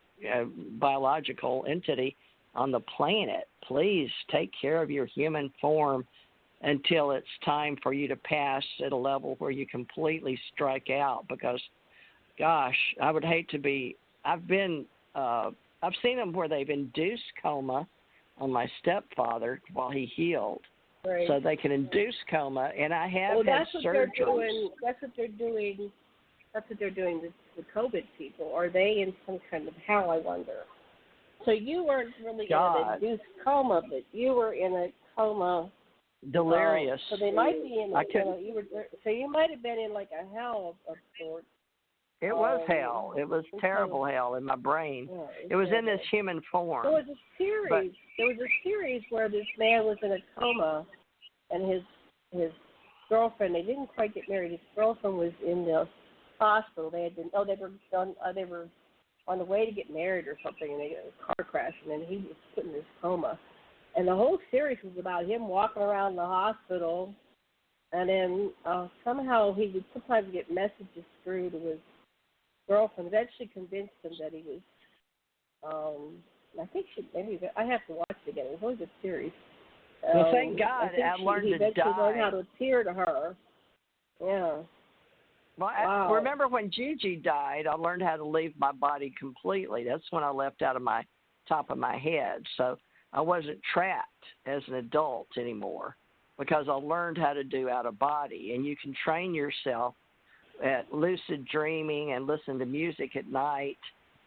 biological entity on the planet, please take care of your human form until it's time for you to pass at a level where you completely strike out. Because, gosh, I would hate to be. I've seen them where they've induced coma on my stepfather while he healed, so they can induce coma, and I have had surgeries. That's what they're doing. That's what they're doing with the COVID people. Are they in some kind of hell, I wonder? So you weren't really in an induced coma, but you were in a coma. Delirious. So they might be in. So you might have been in like a hell of sorts. It was hell. It was terrible hell in my brain. Yeah, it was in this human form. There was a series where this man was in a coma, and his girlfriend. They didn't quite get married. His girlfriend was in the hospital. They were on the way to get married or something, and they got a car crash, and then he was put in this coma. And the whole series was about him walking around the hospital, and then somehow he would sometimes get messages through to his girlfriend. Eventually convinced him that he was. I have to watch it again. It was a really good series. Well, thank God I learned to die. He learned how to appear to her. Yeah. Well, wow. Remember when Gigi died, I learned how to leave my body completely. That's when I left out of my top of my head. So I wasn't trapped as an adult anymore because I learned how to do out of body. And you can train yourself at lucid dreaming and listen to music at night.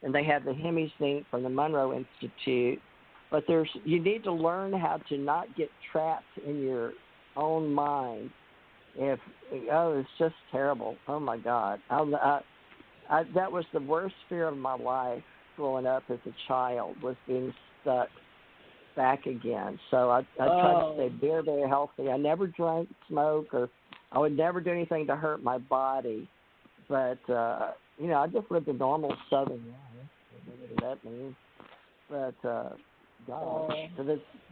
And they have the Hemi-Sync from the Monroe Institute. But you need to learn how to not get trapped in your own mind. It's just terrible. Oh my God! That was the worst fear of my life growing up as a child, was being stuck back again. So I tried to stay very, very healthy. I never drank, smoked, or I would never do anything to hurt my body. But I just lived a normal Southern life. Whatever that means. But gosh,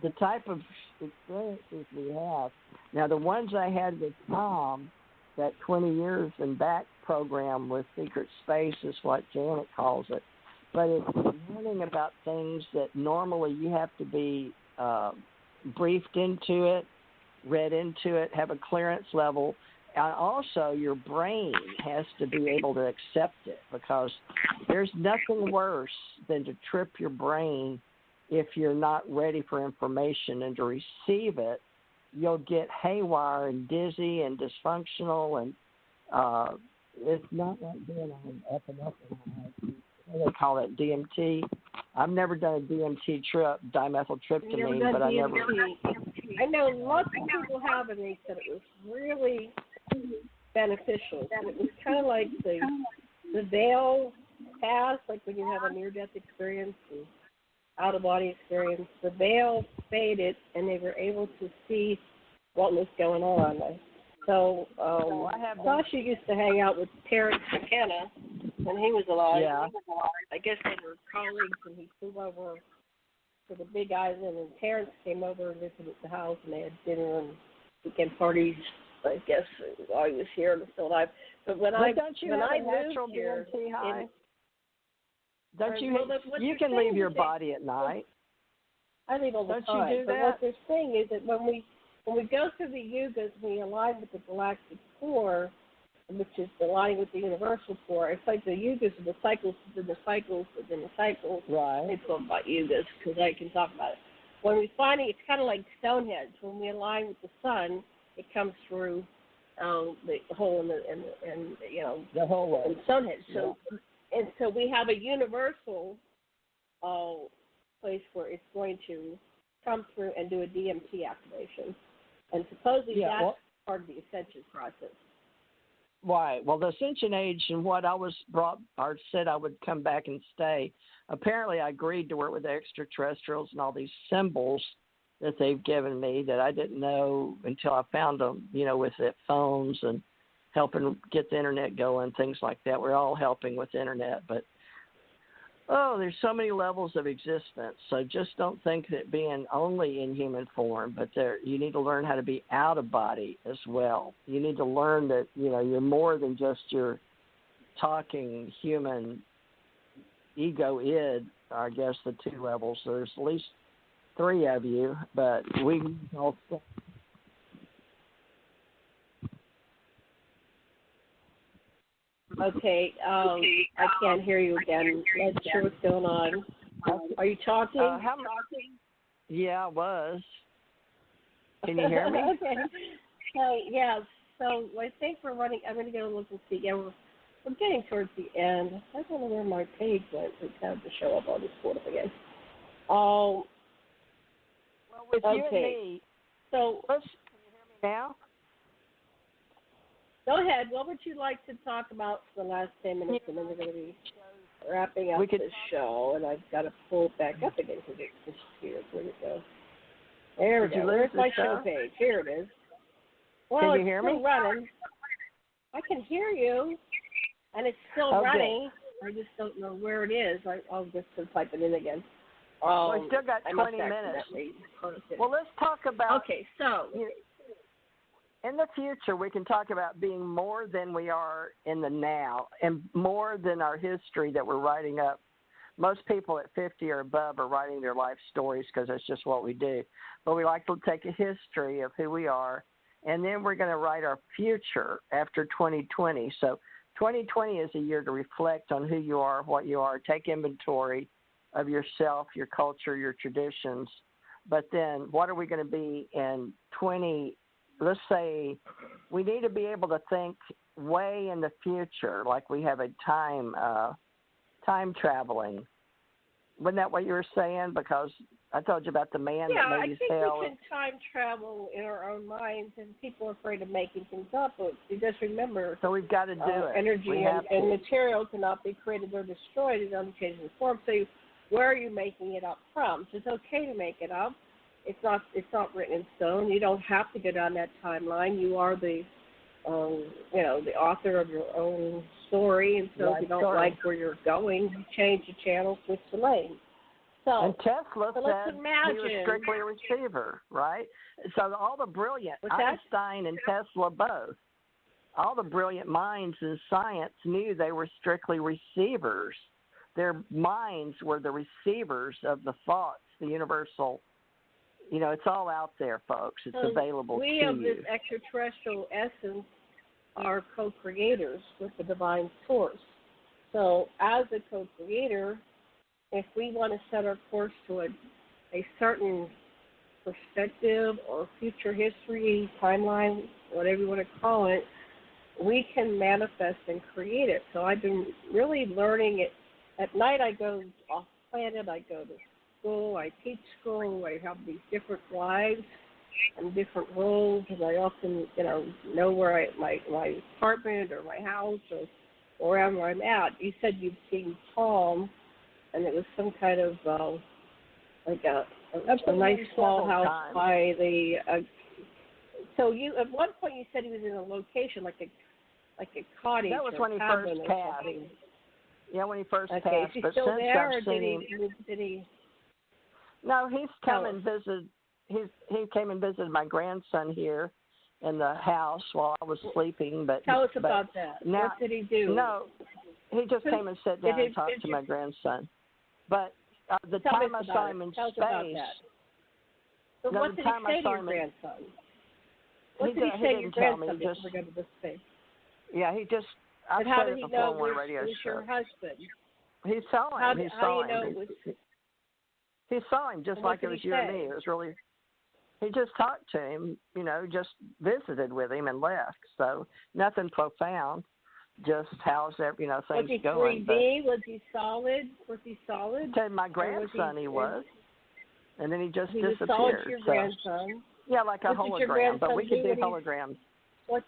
the type of experiences we have. Now, the ones I had with Tom, that 20 years and back program with Secret Space is what Janet calls it. But it's learning about things that normally you have to be briefed into it, read into it, have a clearance level. And also, your brain has to be able to accept it, because there's nothing worse than to trip your brain if you're not ready for information and to receive it. You'll get haywire and dizzy and dysfunctional, and it's not like being on up and up. They call it DMT. I've never done a DMT trip, dimethyltryptamine, but I never. I know lots of people have, and they said it was really beneficial. It was kind of like the veil pass, like when you have a near-death experience and out-of-body experience. The veil faded, and they were able to see what was going on. So Sasha used to hang out with Terrence McKenna when he was alive. Yeah. I guess they were colleagues, and he flew over to the Big Island, and Terrence came over and visited the house, and they had dinner and weekend parties, I guess, while he was here and still alive. But when I moved here, don't you? You can leave your body at night. I leave all the time. Don't you do that? What they're saying is that when we go through the yugas, we align with the galactic core, which is aligning with the universal core. It's like the yugas are the cycles within the cycles within the cycles. Right. They talk about yugas because I can talk about it. When we finally, it's kind of like Stonehenge. When we align with the sun, it comes through the hole in the hole in Stonehenge. So. Yeah. And so we have a universal place where it's going to come through and do a DMT activation. And supposedly that's part of the ascension process. Right. Well, the ascension age and what I was brought or said I would come back and stay, apparently I agreed to work with the extraterrestrials and all these symbols that they've given me that I didn't know until I found them, with the phones and helping get the internet going, things like that. We're all helping with the internet, but Oh, there's so many levels of existence. So just don't think that being only in human form, but you need to learn how to be out of body as well. You need to learn that, you're more than just your talking human ego id, I guess the two levels. So there's at least three of you, but we all. Okay, I can't hear you again. Not sure what's going on. Are you talking? Yeah, I was. Can you hear me? Okay. So, yeah, so I think we're running. I'm going to go look and see. Yeah, we're getting towards the end. I don't know where my page went. It's had to show up on this board again. Well, with you and okay. me, So, can you hear me now? Go ahead. What would you like to talk about for the last 10 minutes, and then we're going to be wrapping up the show, and I've got to pull it back up again because it disappeared. Where'd it go? There we go. Where's my show page? Here it is. Well, can you hear it's still me? running. I can hear you, and it's still running. I just don't know where it is. I'll just type it in again. Well, we still got 20 minutes. Well, let's talk about... Okay, so... In the future, we can talk about being more than we are in the now and more than our history that we're writing up. Most people at 50 or above are writing their life stories because that's just what we do. But we like to take a history of who we are, and then we're going to write our future after 2020. So 2020 is a year to reflect on who you are, what you are, take inventory of yourself, your culture, your traditions. But then what are we going to be in 2020? Let's say we need to be able to think way in the future, like we have a time traveling. Wasn't that what you were saying? Because I told you about the man that made his hell. Yeah, I think we can time travel in our own minds, and people are afraid of making things up. But you just remember, so we've got to do it. Energy and material cannot be created or destroyed in unchanging form. So where are you making it up from? So it's okay to make it up. It's not written in stone. You don't have to go down that timeline. You are the the author of your own story, and so if you don't like where you're going, you change the channel, switch the lane. So, and Tesla said imagine. He was strictly a receiver, right? So all the brilliant, Einstein and Tesla both, all the brilliant minds in science knew they were strictly receivers. Their minds were the receivers of the thoughts, the universal. It's all out there, folks. It's available to you. We of this extraterrestrial essence are co-creators with the divine source. So as a co-creator, if we want to set our course to a certain perspective or future history, timeline, whatever you want to call it, we can manifest and create it. So I've been really learning it. At night I go off planet, I go to school, I teach school, I have these different lives and different roles, and I often, know where my apartment or my house or wherever I'm at. You said you've seen Tom, and it was some kind of a nice small house by the. So you at one point you said he was in a location like a cottage. That was when he first passed. Yeah, when he first passed. Is he but still since there, I've seen him, did he? No, he's come and visited. He came and visited my grandson here in the house while I was sleeping. But tell us about that. Now, what did he do? No, he just came and sat down and talked to my grandson. But the time I saw him in space. So what did he say to your grandson? What did he say to your grandson before we go to this space? Yeah, he just. But how did he know it was your husband? He saw him. He saw him. He saw him just like it was you and me. It was really. He just talked to him, just visited with him and left. So nothing profound. Just how's things going. Was he 3D? Was he solid? To my grandson, he was. And then he just disappeared. Was solid to your grandson? Yeah, like a hologram. But we could do holograms. What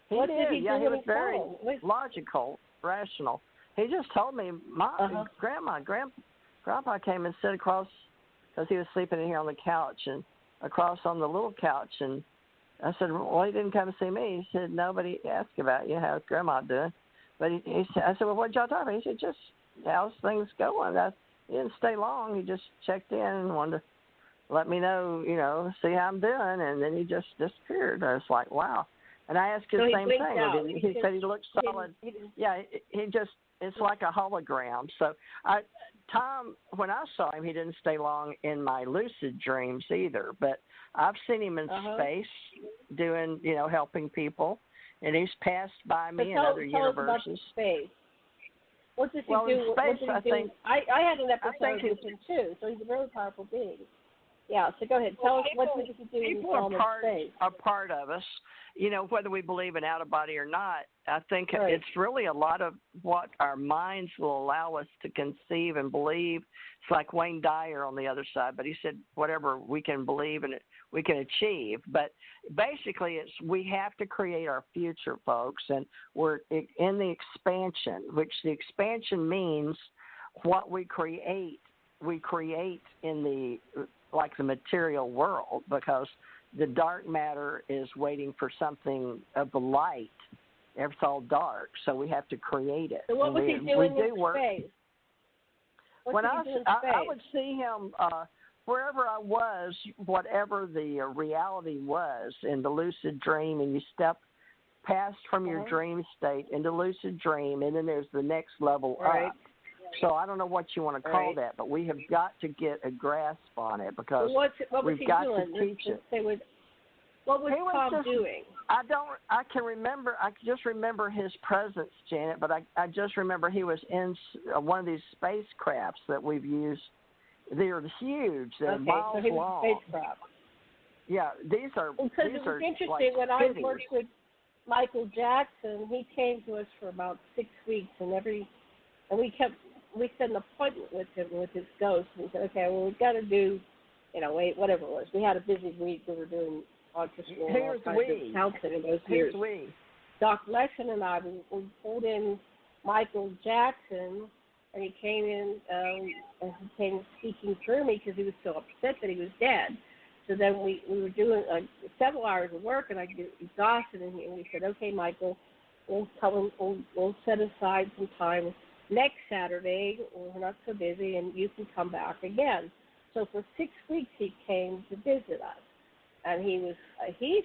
he did? Yeah, he was very logical, rational. He just told me, Grandpa came and sat across, because he was sleeping in here on the couch, and across on the little couch. And I said, well, he didn't come to see me. He said, nobody asked about you. How's Grandma doing? But he said, I said, well, what did y'all talk about? He said, just how's things going? He didn't stay long. He just checked in and wanted to let me know, see how I'm doing, and then he just disappeared. I was like, wow. And I asked him the same thing. He said he looked solid. Yeah, it's like a hologram. So, Tom, when I saw him, he didn't stay long in my lucid dreams either. But I've seen him in space doing, helping people, and he's passed by me in other universes. Us about space. What does he do? In space, I think I had an episode with him too. So he's a very powerful being. Yeah. So go ahead. Tell us what does he do in space? Are part of us. Whether we believe in out-of-body or not, I think it's really a lot of what our minds will allow us to conceive and believe. It's like Wayne Dyer on the other side, but he said whatever we can believe and we can achieve. But basically, we have to create our future, folks, and we're in the expansion, which the expansion means what we create in the material world, because the dark matter is waiting for something of the light. It's all dark, so we have to create it. So what was he doing in space? I would see him wherever I was, whatever the reality was in the lucid dream, and you step past from your dream state into lucid dream, and then there's the next level up. So I don't know what you want to call that, but we have got to get a grasp on it, because we've got to teach it. What was Tom doing? I can just remember his presence, Janet, but I just remember he was in one of these spacecrafts that we've used. They're huge. They're miles long. Spacecraft. Yeah, these are. Because it was interesting when I worked with Michael Jackson. He came to us for about 6 weeks, and we set an appointment with him with his ghost. And we said, okay, well, we've got to do, whatever it was. We had a busy week. We were doing consciousness and all kinds of counseling in those years. Doc Lessin and I, we pulled in Michael Jackson, and he came in and he came speaking through me because he was so upset that he was dead. So then we were doing several hours of work, and I was exhausted, and we said, okay, Michael, we'll set aside some time next Saturday, we're not so busy, and you can come back again. So for 6 weeks he came to visit us, and he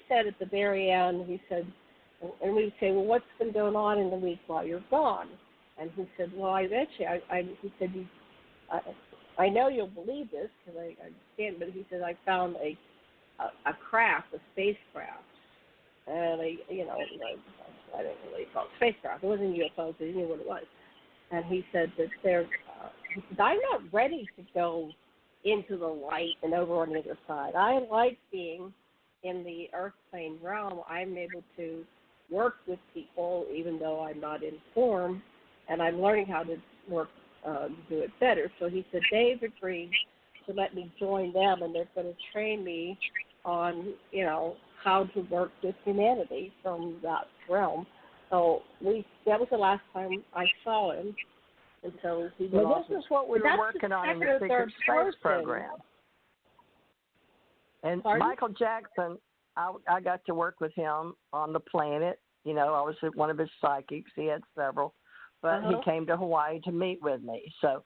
said at the very end, he said, and we would say, well, what's been going on in the week while you're gone? And he said, well, he said, I know you'll believe this because I understand, but he said, I found a craft, a spacecraft, and I don't really call it spacecraft. It wasn't UFOs, but he knew what it was. And he said that he said, I'm not ready to go into the light and over on the other side. I like being in the earth plane realm. I'm able to work with people even though I'm not in form, and I'm learning how to work, do it better. So he said, Dave agreed to let me join them, and they're going to train me on, how to work with humanity from that realm. So that was the last time I saw him. And so he was this is what we were working on in the Secret Space program. And Michael Jackson, I got to work with him on the planet. I was one of his psychics. He had several. But he came to Hawaii to meet with me. So,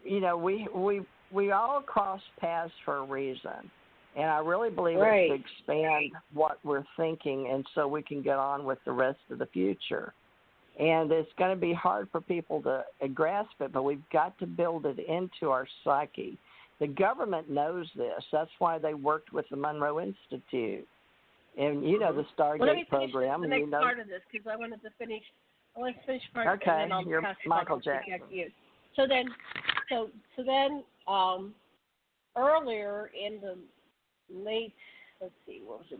we all cross paths for a reason. And I really believe it's to expand what we're thinking, and so we can get on with the rest of the future. And it's going to be hard for people to grasp it, but we've got to build it into our psyche. The government knows this. That's why they worked with the Monroe Institute. And, the Stargate program. Let me finish the next part of this, because I wanted to finish part, okay, and then I'll you're pass Michael Jackson. You. So then, earlier in the late,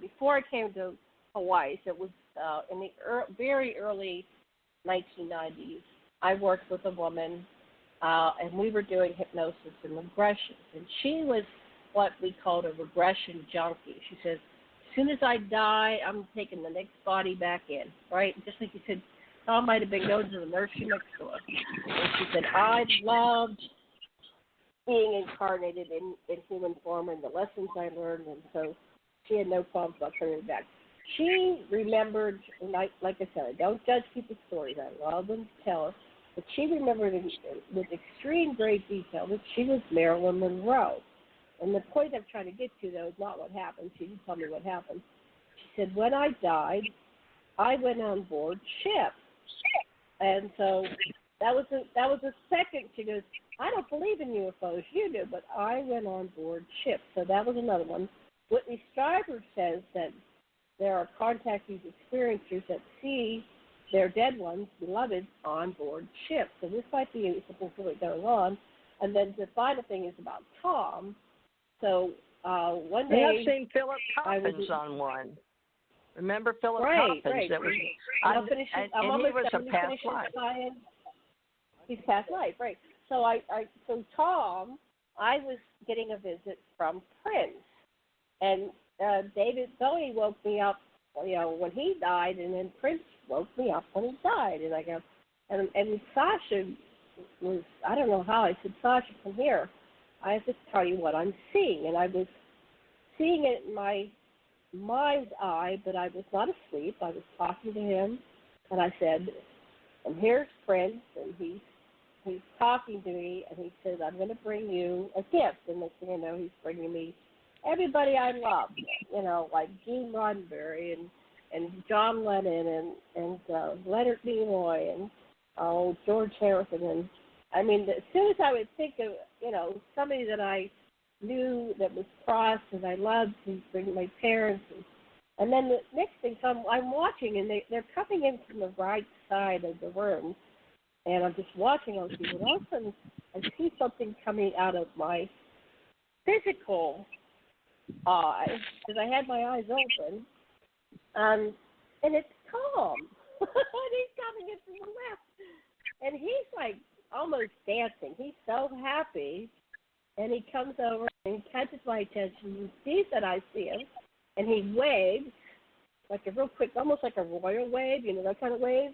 before I came to Hawaii, so it was in the very early 1990s, I worked with a woman, and we were doing hypnosis and regression. And she was what we called a regression junkie. She said, as soon as I die, I'm taking the next body back in, right? Just like you said, Tom might have been going to the nursery next door. And she said, I loved being incarnated in human form and the lessons I learned, and so she had no problems about coming back. She remembered, like I said, I don't judge people's stories. I love them to tell us. but she remembered with extreme great detail that she was Marilyn Monroe. And the point I'm trying to get to, though, is not what happened. She didn't tell me what happened. She said, when I died, I went on board ship. And so that was a second. She goes, I don't believe in UFOs. You do, but I went on board ship. So that was another one. Whitney Strieber says that there are contactees, experiencers that see their dead ones, beloved, on board ship. So this might be something really going on. And then the final thing is about Tom. So one day, I've seen Philip Coppens on one. Remember Philip Coppens? Right. That was, I'm and he was a past life. life. He's past life, right? So so Tom, I was getting a visit from Prince, and David Bowie woke me up, when he died, and then Prince woke me up when he died, and I go, and Sasha was, I don't know how, I said, Sasha, come here. I have to tell you what I'm seeing. And I was seeing it in my mind's eye, but I was not asleep. I was talking to him, and I said, and here's Prince, and he's talking to me, and he says, I'm going to bring you a gift. And next thing I know, he's bringing me everybody I love, like Gene Roddenberry and John Lennon and Leonard Nimoy and George Harrison. And I mean, as soon as I would think of, somebody that I knew that was crossed and I loved, he'd bring my parents. And then the next thing, so I'm watching, and they're coming in from the right side of the room. And I'm just watching those people. And all of a sudden, I see something coming out of my physical eye, because I had my eyes open. And it's Tom. And he's coming in from the left. And he's like almost dancing. He's so happy. And he comes over and catches my attention and sees that I see him. And he waves, like a real quick, almost like a royal wave, that kind of wave.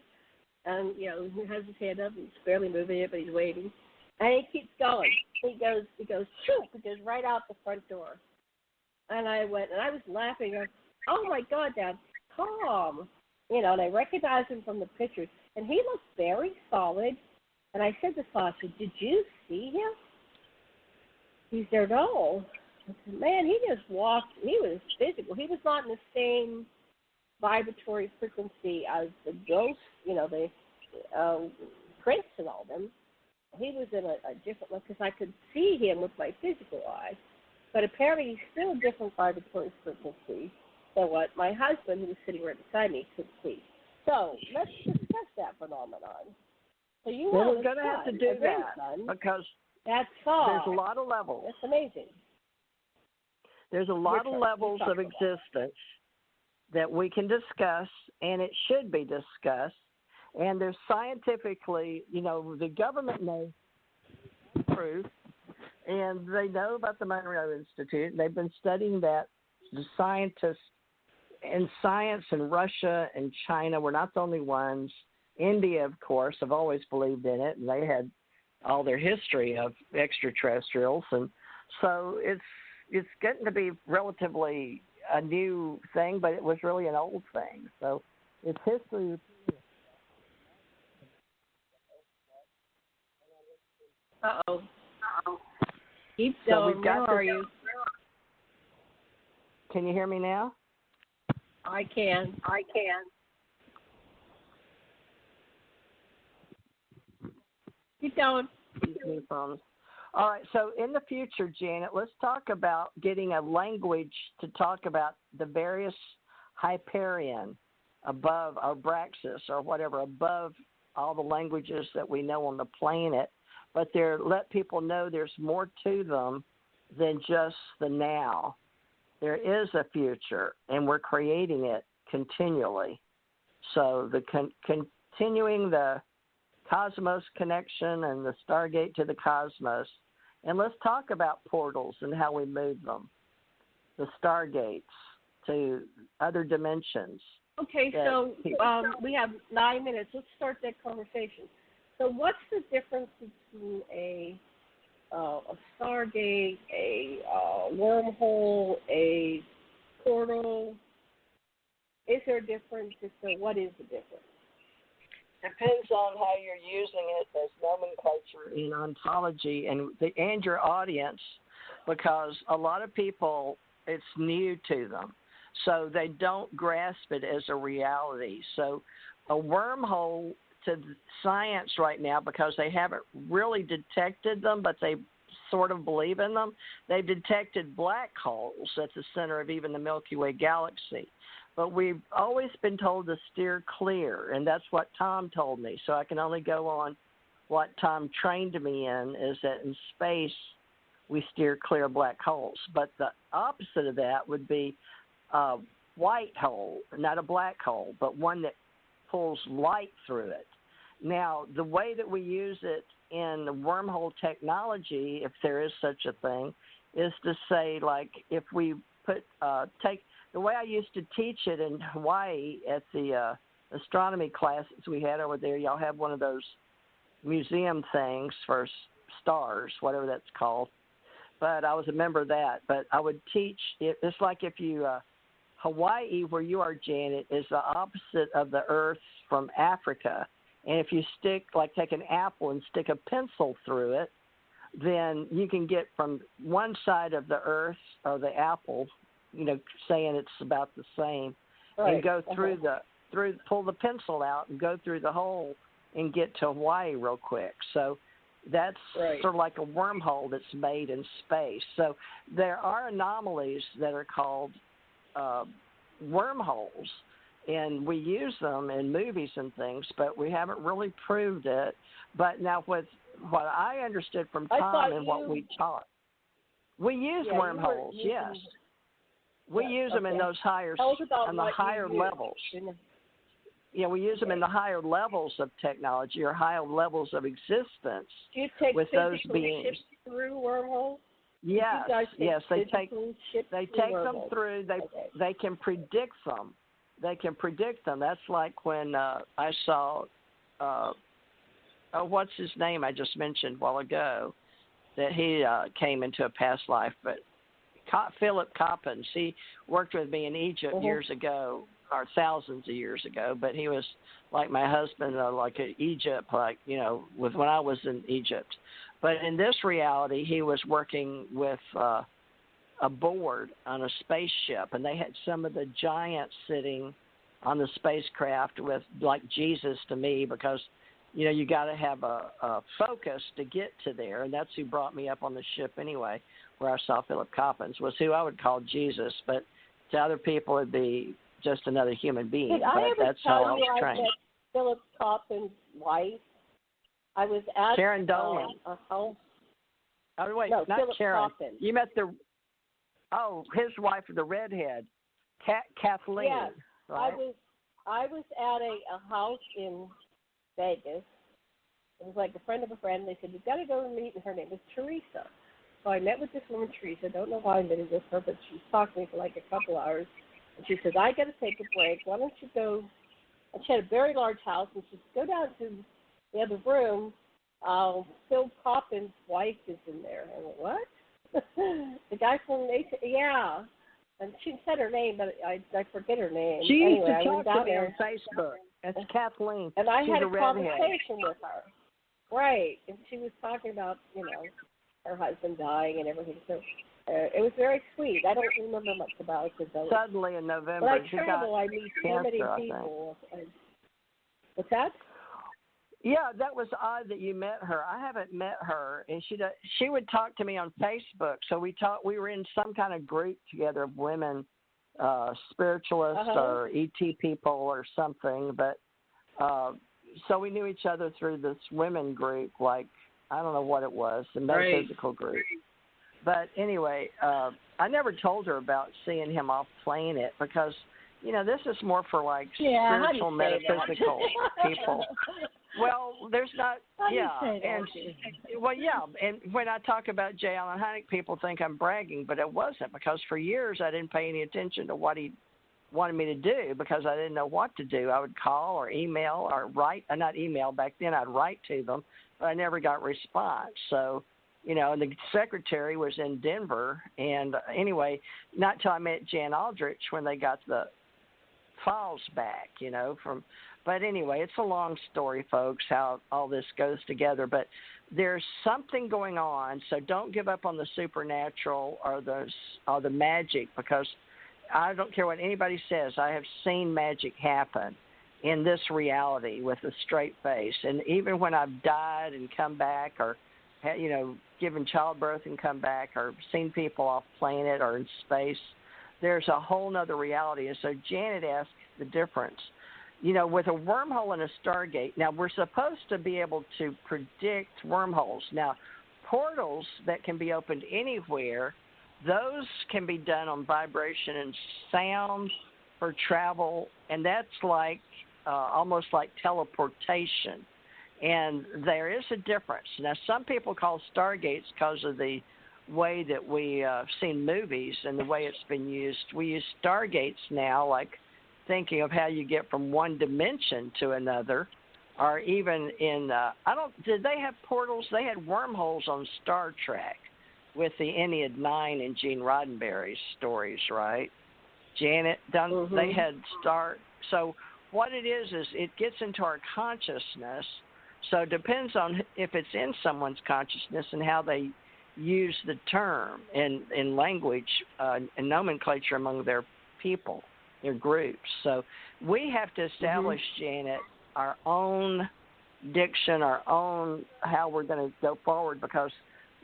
And, he has his hand up. He's barely moving it, but he's waving. And he keeps going. He goes, shoot, he goes right out the front door. And I went, and I was laughing. I was, oh, my God, that's Tom. And I recognized him from the pictures. And he looked very solid. And I said to Sasha, did you see him? He said, no. I said, man, he just walked. He was physical. He was not in the same vibratory frequency as the ghost, the Prince and all them. He was in a different one because I could see him with my physical eye. But apparently he's still a different vibratory frequency than what my husband, who was sitting right beside me, could see. So let's discuss that phenomenon. So we're going to have to do that because there's a lot of levels. That's amazing. There's a lot of levels of existence that we can discuss, and it should be discussed. And there's scientifically, the government knows proof, and they know about the Monroe Institute. They've been studying that. The scientists in science in Russia and China were not the only ones. India, of course, have always believed in it, and they had all their history of extraterrestrials. And so it's getting to be relatively a new thing, but it was really an old thing. So it's history. Uh-oh. Keep going. Where are you? Can you hear me now? I can. Keep going. All right, so in the future, Janet, let's talk about getting a language to talk about the various Hyperion above, or Braxis, or whatever, above all the languages that we know on the planet. But let people know there's more to them than just the now. There is a future, and we're creating it continually. So the continuing the cosmos connection and the Stargate to the cosmos. And let's talk about portals and how we move them, the Stargates to other dimensions. Okay, so we have 9 minutes. Let's start that conversation. So what's the difference between a Stargate, a wormhole, a portal? Is there a difference? If so, what is the difference? depends on how you're using it as nomenclature in ontology and your audience, because a lot of people, it's new to them. So they don't grasp it as a reality. So a wormhole to science right now, because they haven't really detected them, but they sort of believe in them, they've detected black holes at the center of even the Milky Way galaxy. But we've always been told to steer clear, and that's what Tom told me. So I can only go on what Tom trained me in, is that in space we steer clear of black holes. But the opposite of that would be a white hole, not a black hole, but one that pulls light through it. Now, the way that we use it in the wormhole technology, if there is such a thing, is to say, like, if we put take the way I used to teach it in Hawaii at the astronomy classes we had over there. Y'all have one of those museum things for stars, whatever that's called. But I was a member of that. But I would teach it. It's like if you Hawaii, where you are, Janet, is the opposite of the Earth from Africa. And if you take an apple and stick a pencil through it, then you can get from one side of the Earth or the apple, saying it's about the same, right, and go through pull the pencil out and go through the hole and get to Hawaii real quick. So that's right, sort of like a wormhole that's made in space. So there are anomalies that are called wormholes, and we use them in movies and things, but we haven't really proved it. But now with what I understood from Tom and what we taught, we use wormholes, yes. We use them in those higher levels. Yeah, we use them in the higher levels of technology or higher levels of existence. Do you take with those beings ships through wormholes? Yes, they take them through. They can predict them. That's like when I saw, what's his name I just mentioned a while ago, that he came into a past life, but Philip Coppens, he worked with me in Egypt years ago, or thousands of years ago, but he was like my husband, like in Egypt, with when I was in Egypt. But in this reality, he was working with a board on a spaceship, and they had some of the giants sitting on the spacecraft with, like Jesus to me, because, you got to have a focus to get to there, and that's who brought me up on the ship anyway, where I saw Philip Coppens, was who I would call Jesus, but to other people it'd be just another human being. That's how I was trained. Philip Coppens' wife. I was at Karen Dolan. A house. Oh wait, no, not Philip Karen. Coppens. You met his wife, the redhead, Kathleen. Yes, right? I was at a house in Vegas. It was like a friend of a friend. They said, you've got to go and meet, and her name was Theresa. So I met with this woman, Theresa. I don't know why I met with her, but she talked to me for like a couple hours. And she said, I got to take a break. Why don't you go? And she had a very large house, and she said, go down to the other room. Phil Coppens' wife is in there. I went, what? The guy from yeah. And she said her name, but I forget her name. She used anyway, to talk to me on Facebook. That's Kathleen. And I had a redhead. conversation with her. Right. And she was talking about, her husband dying and everything. So it was very sweet. I don't remember much about it. Suddenly in November. When I travel, I meet so many people. What's that? Yeah, that was odd that you met her. I haven't met her, and she would talk to me on Facebook. So we were in some kind of group together of women, spiritualists or ET people or something. But so we knew each other through this women group, like I don't know what it was, the metaphysical group. But anyway, I never told her about seeing him off planet because, this is more for like spiritual metaphysical people. Well, there's not, and when I talk about J. Allen Hynek, people think I'm bragging, but it wasn't, because for years I didn't pay any attention to what he wanted me to do because I didn't know what to do. I would call or email or write, not email back then, I'd write to them, but I never got response. So, and the secretary was in Denver, and anyway, not till I met Jan Aldrich when they got the files back, But anyway, it's a long story, folks, how all this goes together. But there's something going on, so don't give up on the supernatural or the magic, because I don't care what anybody says. I have seen magic happen in this reality with a straight face. And even when I've died and come back, or, given childbirth and come back, or seen people off planet or in space, there's a whole other reality. And so Janet asked the difference. With a wormhole and a stargate, now we're supposed to be able to predict wormholes. Now, portals that can be opened anywhere, those can be done on vibration and sound for travel, and that's like almost like teleportation. And there is a difference. Now, some people call stargates because of the way that we seen movies and the way it's been used. We use stargates now, like thinking of how you get from one dimension to another, or even in did they have portals? They had wormholes on Star Trek with the Ennead 9 and Gene Roddenberry's stories, right? Janet, they had so what it is it gets into our consciousness. So it depends on if it's in someone's consciousness and how they use the term in language and nomenclature among their people, their groups. So we have to establish, Janet, our own diction, our own how we're going to go forward, because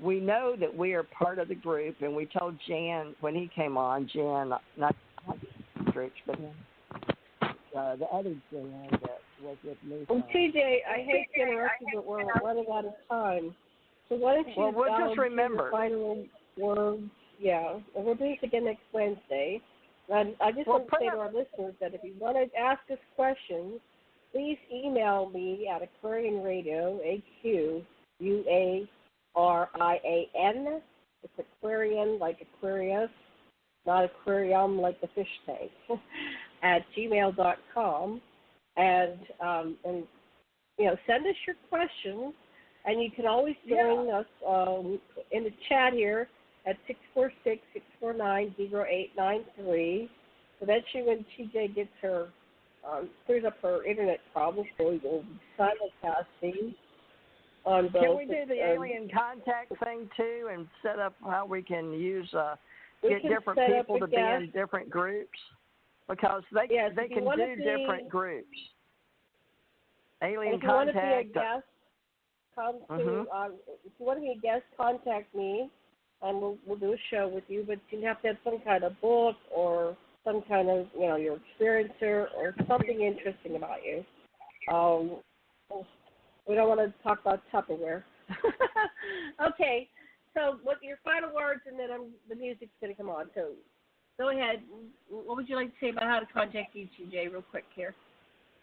we know that we are part of the group. And we told Jan when he came on, not Rich, but the other Jan that was with me. Well, TJ, I hate to interrupt you, but we're running out of time. So why don't you we'll just remember the final words? Yeah, and we'll do this again next Wednesday. And I just want to say to our listeners that if you want to ask us questions, please email me at Aquarian Radio, AQUARIAN. It's Aquarian like Aquarius, not aquarium like the fish tank, at gmail.com. And send us your questions. And you can always join us in the chat here at 646-649-0893. So that's when TJ gets her, clears up her internet problems, so we will be simulcasting on both. Can we do the alien contact thing, too, and set up how we can use, get different people to be in different groups? Because they can do different groups. Alien contact. If you want to be a guest, contact me, and we'll do a show with you. But you have to have some kind of book or some kind of, your experiencer or something interesting about you. We don't want to talk about Tupperware. Okay, so what your final words, and then the music's going to come on. So go ahead. What would you like to say about how to contact you, TJ, real quick here?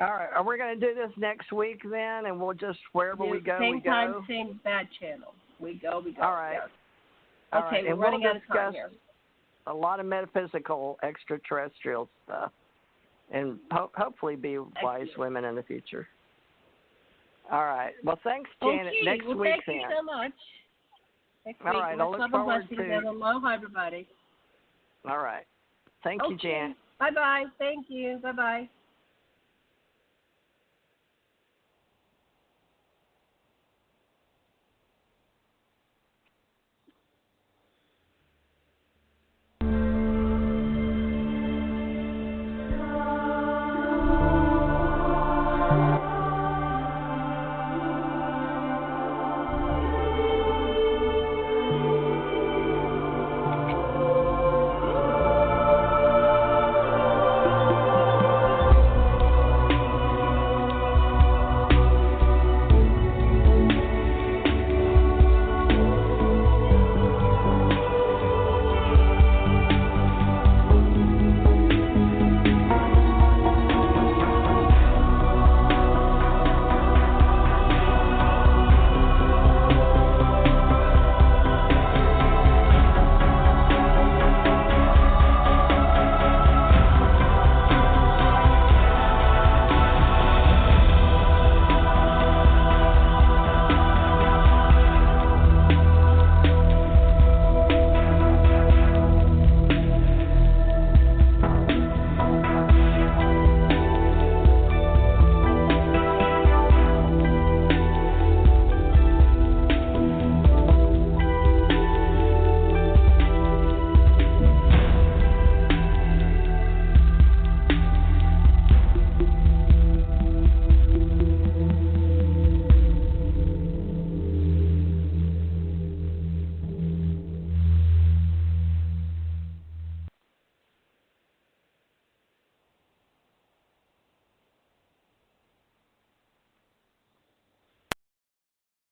All right. Are we going to do this next week then, and we'll just, wherever we go, we go? Same time, same bad channel. We go. All right. Yes. All okay, right. we're running out of time here. A lot of metaphysical, extraterrestrial stuff, and hopefully be wise women in the future. All right. Well, thanks, Janet. Okay. Next week, thank then. you so much. Next All week, right. I'll look forward to it. Aloha, everybody. All right. Thank you, Janet. Bye-bye. Thank you. Bye-bye.